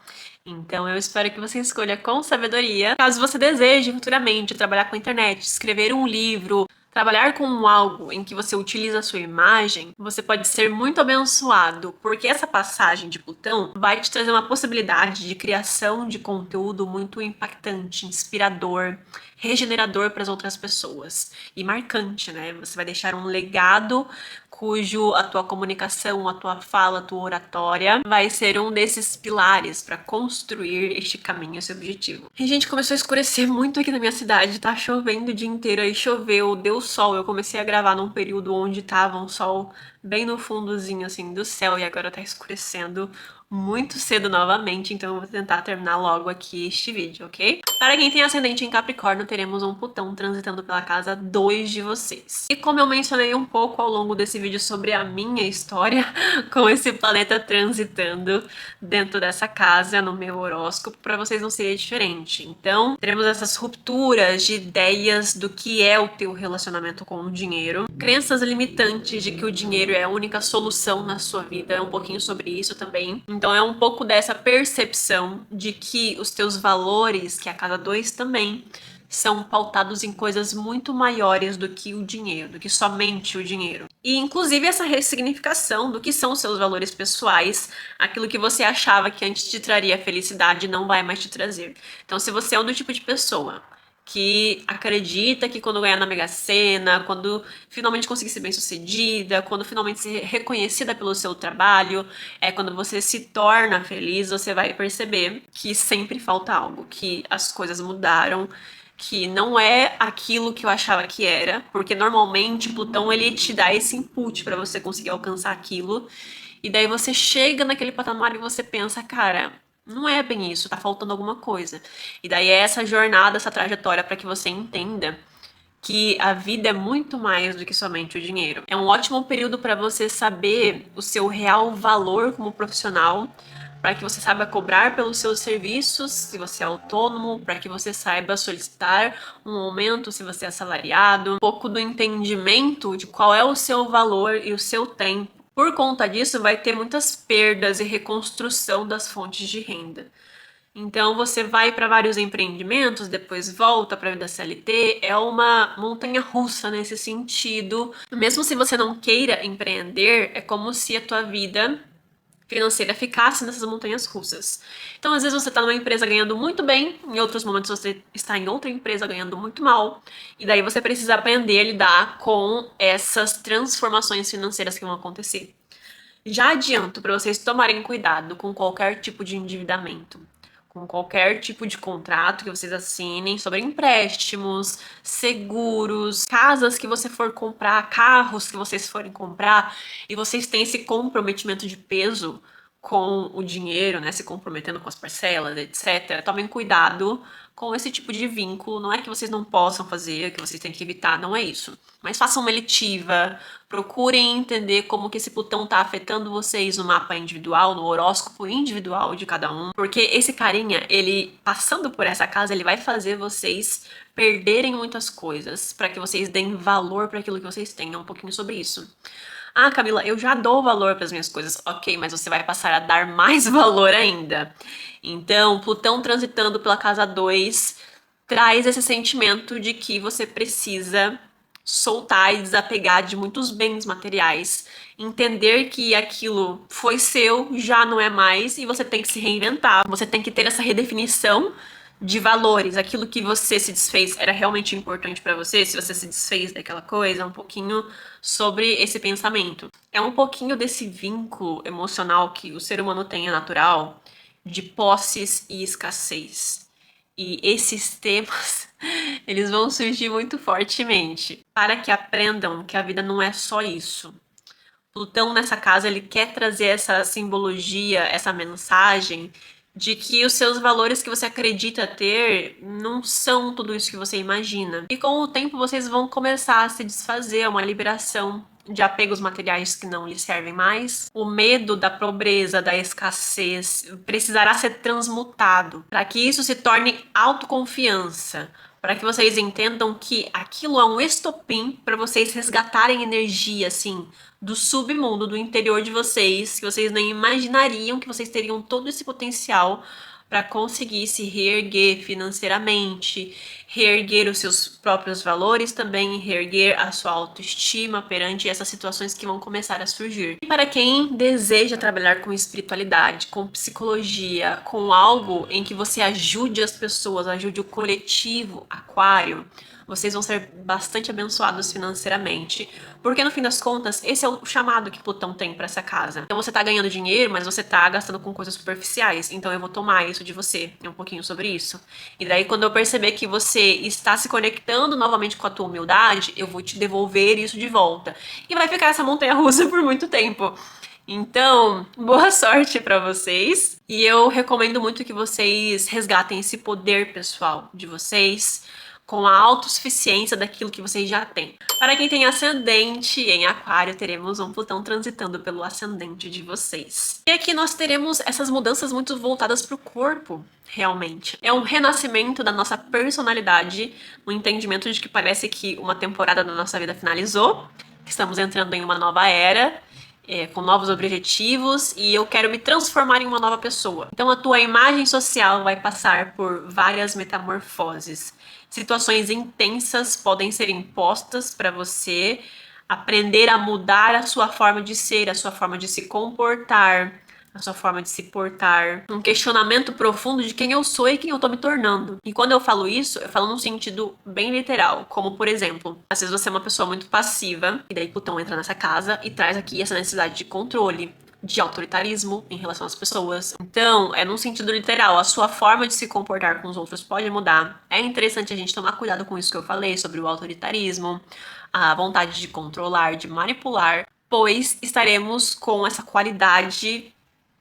Então eu espero que você escolha com sabedoria. Caso você deseje futuramente trabalhar com a internet, escrever um livro, trabalhar com algo em que você utiliza a sua imagem, você pode ser muito abençoado, porque essa passagem de Plutão vai te trazer uma possibilidade de criação de conteúdo muito impactante, inspirador, regenerador para as outras pessoas e marcante, né? Você vai deixar um legado cujo a tua comunicação, a tua fala, a tua oratória vai ser um desses pilares para construir este caminho, esse objetivo. E, gente, começou a escurecer muito aqui na minha cidade, tá chovendo o dia inteiro, aí choveu, deu sol, eu comecei a gravar num período onde tava um sol bem no fundozinho, assim, do céu, e agora tá escurecendo muito cedo novamente, então eu vou tentar terminar logo aqui este vídeo, ok? Para quem tem ascendente em Capricórnio, teremos um Plutão transitando pela casa 2 de vocês. E como eu mencionei um pouco ao longo desse vídeo sobre a minha história com esse planeta transitando dentro dessa casa, no meu horóscopo, para vocês não seria diferente. Então, teremos essas rupturas de ideias do que é o teu relacionamento com o dinheiro, crenças limitantes de que o dinheiro é a única solução na sua vida, é um pouquinho sobre isso também. Então é um pouco dessa percepção de que os teus valores, que é a casa 2 também, são pautados em coisas muito maiores do que o dinheiro, do que somente o dinheiro. E inclusive essa ressignificação do que são os seus valores pessoais, aquilo que você achava que antes te traria felicidade não vai mais te trazer. Então se você é um do tipo de pessoa que acredita que quando ganhar na Mega Sena, quando finalmente conseguir ser bem-sucedida, quando finalmente ser reconhecida pelo seu trabalho, quando você se torna feliz, você vai perceber que sempre falta algo, que as coisas mudaram, que não é aquilo que eu achava que era, porque normalmente Plutão ele te dá esse input para você conseguir alcançar aquilo, e daí você chega naquele patamar e você pensa, cara, não é bem isso, tá faltando alguma coisa. E daí é essa jornada, essa trajetória para que você entenda que a vida é muito mais do que somente o dinheiro. É um ótimo período para você saber o seu real valor como profissional, para que você saiba cobrar pelos seus serviços, se você é autônomo, para que você saiba solicitar um aumento se você é assalariado, um pouco do entendimento de qual é o seu valor e o seu tempo. Por conta disso, vai ter muitas perdas e reconstrução das fontes de renda. Então você vai para vários empreendimentos, depois volta para a vida CLT, é uma montanha russa nesse sentido. Mesmo se você não queira empreender, é como se a tua vida financeira ficasse nessas montanhas russas. Então, às vezes você está numa empresa ganhando muito bem, em outros momentos você está em outra empresa ganhando muito mal, e daí você precisa aprender a lidar com essas transformações financeiras que vão acontecer. Já adianto para vocês tomarem cuidado com qualquer tipo de endividamento, com qualquer tipo de contrato que vocês assinem sobre empréstimos, seguros, casas que você for comprar, carros que vocês forem comprar e vocês têm esse comprometimento de peso com o dinheiro, né, se comprometendo com as parcelas, etc. Tomem cuidado com esse tipo de vínculo. Não é que vocês não possam fazer, que vocês têm que evitar, não é isso. Mas façam uma eletiva, procurem entender como que esse Plutão está afetando vocês no mapa individual, no horóscopo individual de cada um. Porque esse carinha, ele passando por essa casa, ele vai fazer vocês perderem muitas coisas para que vocês deem valor para aquilo que vocês têm. É um pouquinho sobre isso. Ah, Camila, eu já dou valor para as minhas coisas. Ok, mas você vai passar a dar mais valor ainda. Então, Plutão transitando pela casa 2 traz esse sentimento de que você precisa soltar e desapegar de muitos bens materiais, entender que aquilo foi seu, já não é mais e você tem que se reinventar. Você tem que ter essa redefinição de valores, aquilo que você se desfez era realmente importante para você, se você se desfez daquela coisa, um pouquinho sobre esse pensamento. É um pouquinho desse vínculo emocional que o ser humano tem, é natural, de posses e escassez. E esses temas, eles vão surgir muito fortemente, para que aprendam que a vida não é só isso. Plutão nessa casa, ele quer trazer essa simbologia, essa mensagem de que os seus valores que você acredita ter não são tudo isso que você imagina. E com o tempo vocês vão começar a se desfazer, uma liberação de apegos materiais que não lhe servem mais. O medo da pobreza, da escassez, precisará ser transmutado para que isso se torne autoconfiança, para que vocês entendam que aquilo é um estopim para vocês resgatarem energia, assim, do submundo, do interior de vocês, que vocês nem imaginariam que vocês teriam todo esse potencial para conseguir se reerguer financeiramente, reerguer os seus próprios valores também, reerguer a sua autoestima perante essas situações que vão começar a surgir. E para quem deseja trabalhar com espiritualidade, com psicologia, com algo em que você ajude as pessoas, ajude o coletivo, Aquário, vocês vão ser bastante abençoados financeiramente. Porque no fim das contas, esse é o chamado que Plutão tem para essa casa. Então você tá ganhando dinheiro, mas você tá gastando com coisas superficiais. Então eu vou tomar isso de você. É um pouquinho sobre isso. E daí quando eu perceber que você está se conectando novamente com a tua humildade, eu vou te devolver isso de volta. E vai ficar essa montanha russa por muito tempo. Então, boa sorte para vocês. E eu recomendo muito que vocês resgatem esse poder pessoal de vocês com a autossuficiência daquilo que vocês já têm. Para quem tem ascendente em Aquário, teremos um Plutão transitando pelo ascendente de vocês. E aqui nós teremos essas mudanças muito voltadas para o corpo, realmente. É um renascimento da nossa personalidade, no entendimento de que parece que uma temporada da nossa vida finalizou, que estamos entrando em uma nova era, com novos objetivos e eu quero me transformar em uma nova pessoa. Então a tua imagem social vai passar por várias metamorfoses. Situações intensas podem ser impostas para você aprender a mudar a sua forma de ser, a sua forma de se comportar, a sua forma de se portar, um questionamento profundo de quem eu sou e quem eu tô me tornando. E quando eu falo isso, eu falo num sentido bem literal, como por exemplo, às vezes você é uma pessoa muito passiva, e daí Plutão entra nessa casa e traz aqui essa necessidade de controle, de autoritarismo em relação às pessoas. Então, é num sentido literal, a sua forma de se comportar com os outros pode mudar. É interessante a gente tomar cuidado com isso que eu falei sobre o autoritarismo, a vontade de controlar, de manipular, pois estaremos com essa qualidade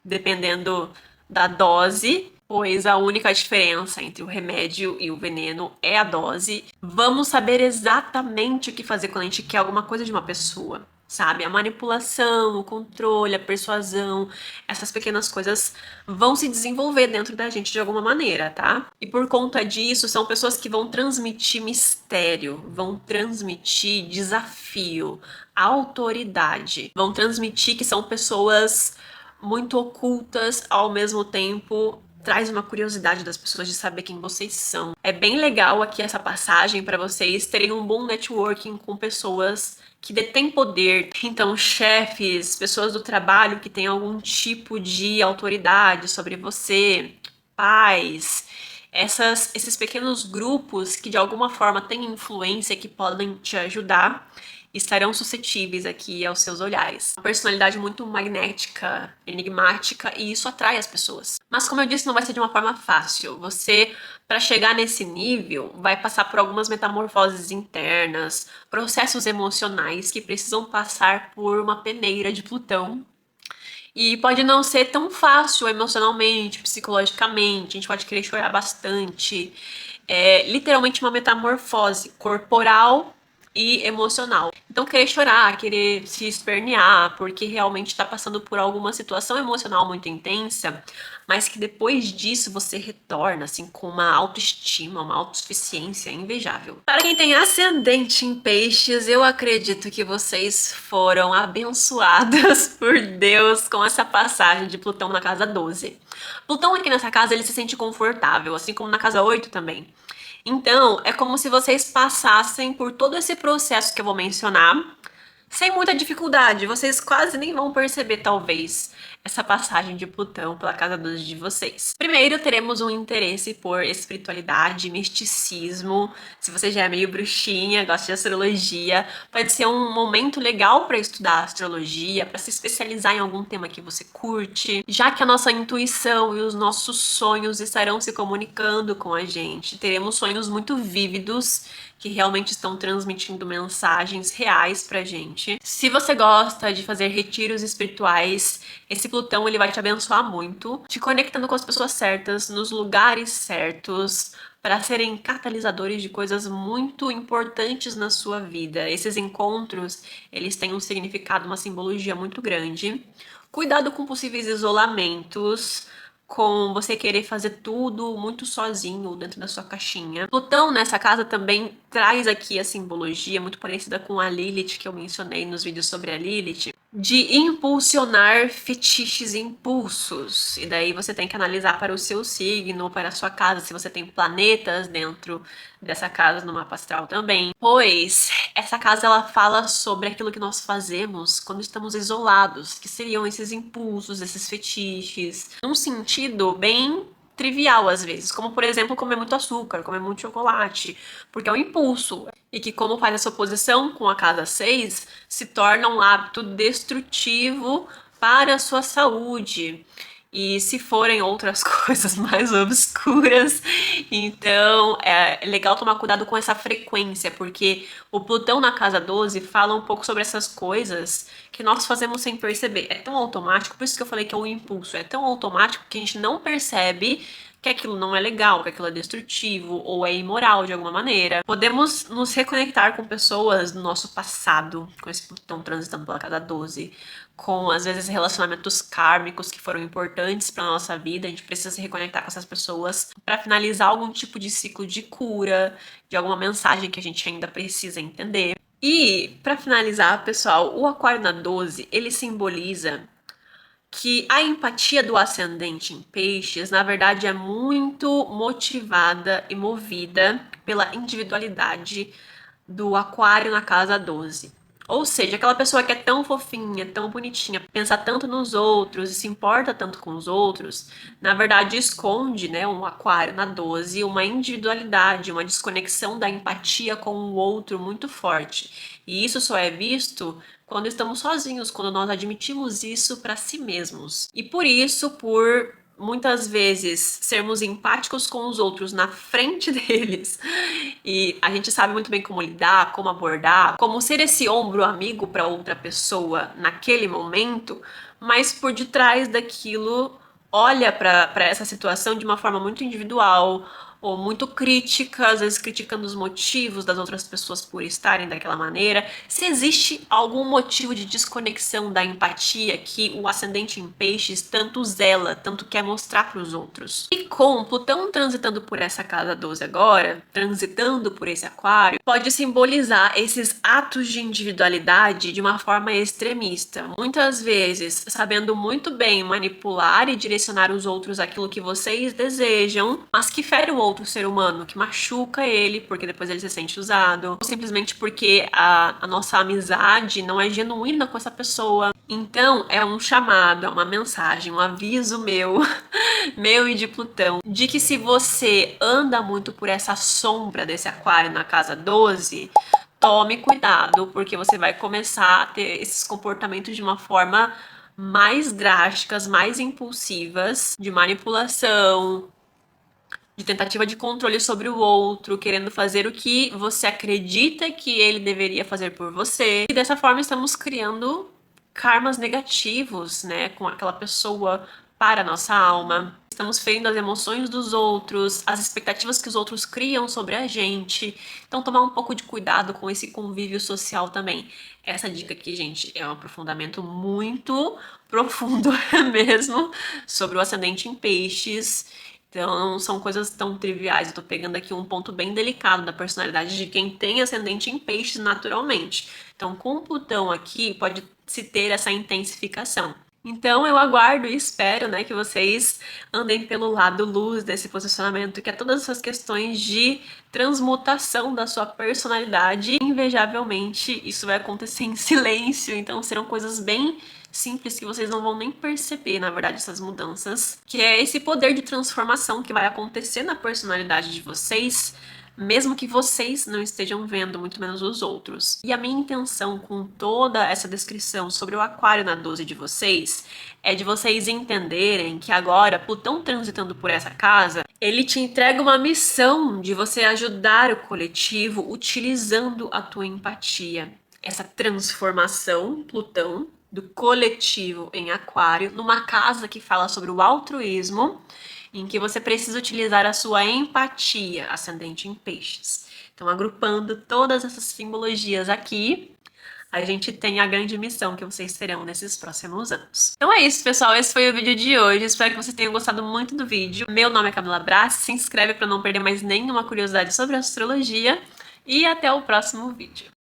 dependendo da dose, pois a única diferença entre o remédio e o veneno é a dose. Vamos saber exatamente o que fazer quando a gente quer alguma coisa de uma pessoa, sabe? A manipulação, o controle, a persuasão, essas pequenas coisas vão se desenvolver dentro da gente de alguma maneira, tá? E por conta disso, são pessoas que vão transmitir mistério, vão transmitir desafio, autoridade, vão transmitir que são pessoas muito ocultas, ao mesmo tempo traz uma curiosidade das pessoas de saber quem vocês são. É bem legal aqui essa passagem para vocês terem um bom networking com pessoas que detêm poder. Então, chefes, pessoas do trabalho que têm algum tipo de autoridade sobre você, pais, esses pequenos grupos que de alguma forma têm influência que podem te ajudar estarão suscetíveis aqui aos seus olhares. Uma personalidade muito magnética, enigmática, e isso atrai as pessoas. Mas como eu disse, não vai ser de uma forma fácil. Você, para chegar nesse nível, vai passar por algumas metamorfoses internas, processos emocionais que precisam passar por uma peneira de Plutão. E pode não ser tão fácil emocionalmente, psicologicamente, a gente pode querer chorar bastante. É literalmente uma metamorfose corporal e emocional. Então, querer chorar, querer se espernear, porque realmente está passando por alguma situação emocional muito intensa, mas que depois disso você retorna, assim, com uma autoestima, uma autossuficiência invejável. Para quem tem ascendente em peixes, eu acredito que vocês foram abençoadas por Deus com essa passagem de Plutão na casa 12. Plutão aqui nessa casa, ele se sente confortável, assim como na casa 8 também. Então, é como se vocês passassem por todo esse processo que eu vou mencionar, sem muita dificuldade. Vocês quase nem vão perceber, talvez, essa passagem de Plutão pela casa 12 de vocês. Primeiro, teremos um interesse por espiritualidade, misticismo. Se você já é meio bruxinha, gosta de astrologia, pode ser um momento legal para estudar astrologia, para se especializar em algum tema que você curte, já que a nossa intuição e os nossos sonhos estarão se comunicando com a gente. Teremos sonhos muito vívidos que realmente estão transmitindo mensagens reais pra gente. Se você gosta de fazer retiros espirituais, esse Plutão ele vai te abençoar muito, te conectando com as pessoas certas, nos lugares certos, para serem catalisadores de coisas muito importantes na sua vida. Esses encontros, eles têm um significado, uma simbologia muito grande. Cuidado com possíveis isolamentos, com você querer fazer tudo muito sozinho dentro da sua caixinha. Plutão nessa casa também traz aqui a simbologia muito parecida com a Lilith que eu mencionei nos vídeos sobre a Lilith, de impulsionar fetiches e impulsos. E daí você tem que analisar para o seu signo, para a sua casa, se você tem planetas dentro dessa casa no mapa astral também. Pois essa casa ela fala sobre aquilo que nós fazemos quando estamos isolados, que seriam esses impulsos, esses fetiches, num sentido bem trivial às vezes, como por exemplo comer muito açúcar, comer muito chocolate, porque é um impulso. E que como faz essa oposição com a casa 6, se torna um hábito destrutivo para a sua saúde. E se forem outras coisas mais obscuras, então é legal tomar cuidado com essa frequência, porque o Plutão na casa 12 fala um pouco sobre essas coisas que nós fazemos sem perceber. É tão automático, por isso que eu falei que é um impulso, é tão automático que a gente não percebe que aquilo não é legal, que aquilo é destrutivo ou é imoral de alguma maneira. Podemos nos reconectar com pessoas do nosso passado, com esse Plutão transitando pela casa 12, com às vezes relacionamentos kármicos que foram importantes para nossa vida. A gente precisa se reconectar com essas pessoas para finalizar algum tipo de ciclo de cura, de alguma mensagem que a gente ainda precisa entender. E para finalizar, pessoal, o Aquário na 12, ele simboliza que a empatia do ascendente em peixes, na verdade, é muito motivada e movida pela individualidade do aquário na casa 12. Ou seja, aquela pessoa que é tão fofinha, tão bonitinha, pensa tanto nos outros e se importa tanto com os outros, na verdade esconde, né, um aquário na 12, uma individualidade, uma desconexão da empatia com o outro muito forte. E isso só é visto quando estamos sozinhos, quando nós admitimos isso para si mesmos. E por isso, por muitas vezes sermos empáticos com os outros na frente deles, e a gente sabe muito bem como lidar, como abordar, como ser esse ombro amigo para outra pessoa naquele momento, mas por detrás daquilo olha para essa situação de uma forma muito individual ou muito crítica, às vezes criticando os motivos das outras pessoas por estarem daquela maneira. Se existe algum motivo de desconexão da empatia que o ascendente em peixes tanto zela, tanto quer mostrar para os outros. E com Plutão transitando por essa casa 12 agora, transitando por esse aquário, pode simbolizar esses atos de individualidade de uma forma extremista. Muitas vezes, sabendo muito bem manipular e direcionar os outros àquilo que vocês desejam, mas que fere o outro ser humano, que machuca ele, porque depois ele se sente usado, ou simplesmente porque a nossa amizade não é genuína com essa pessoa. Então, é um chamado, é uma mensagem, um aviso meu, meu e de Plutão, de que se você anda muito por essa sombra desse aquário na casa 12, tome cuidado, porque você vai começar a ter esses comportamentos de uma forma mais drásticas, mais impulsivas, de manipulação, de tentativa de controle sobre o outro, querendo fazer o que você acredita que ele deveria fazer por você. E dessa forma estamos criando karmas negativos, né, com aquela pessoa para a nossa alma. estamos ferindo as emoções dos outros, as expectativas que os outros criam sobre a gente. Então, tomar um pouco de cuidado com esse convívio social também. Essa dica aqui, gente, é um aprofundamento muito profundo mesmo sobre o ascendente em peixes. Então, não são coisas tão triviais. Eu tô pegando aqui um ponto bem delicado da personalidade de quem tem ascendente em peixes naturalmente. Então, com Plutão aqui, pode se ter essa intensificação. Então, eu aguardo e espero, né, que vocês andem pelo lado luz desse posicionamento, que é todas essas questões de transmutação da sua personalidade. Invejavelmente, isso vai acontecer em silêncio, então serão coisas bem simples que vocês não vão nem perceber, na verdade, essas mudanças, que é esse poder de transformação que vai acontecer na personalidade de vocês, mesmo que vocês não estejam vendo, muito menos os outros. E a minha intenção com toda essa descrição sobre o aquário na 12 de vocês é de vocês entenderem que agora, Plutão transitando por essa casa, ele te entrega uma missão de você ajudar o coletivo utilizando a tua empatia. Essa transformação, Plutão, do coletivo em aquário, numa casa que fala sobre o altruísmo, em que você precisa utilizar a sua empatia, ascendente em peixes. Então, agrupando todas essas simbologias aqui, a gente tem a grande missão que vocês terão nesses próximos anos. Então é isso, pessoal. Esse foi o vídeo de hoje. Espero que vocês tenham gostado muito do vídeo. Meu nome é Camila Brás. Se inscreve para não perder mais nenhuma curiosidade sobre astrologia. E até o próximo vídeo.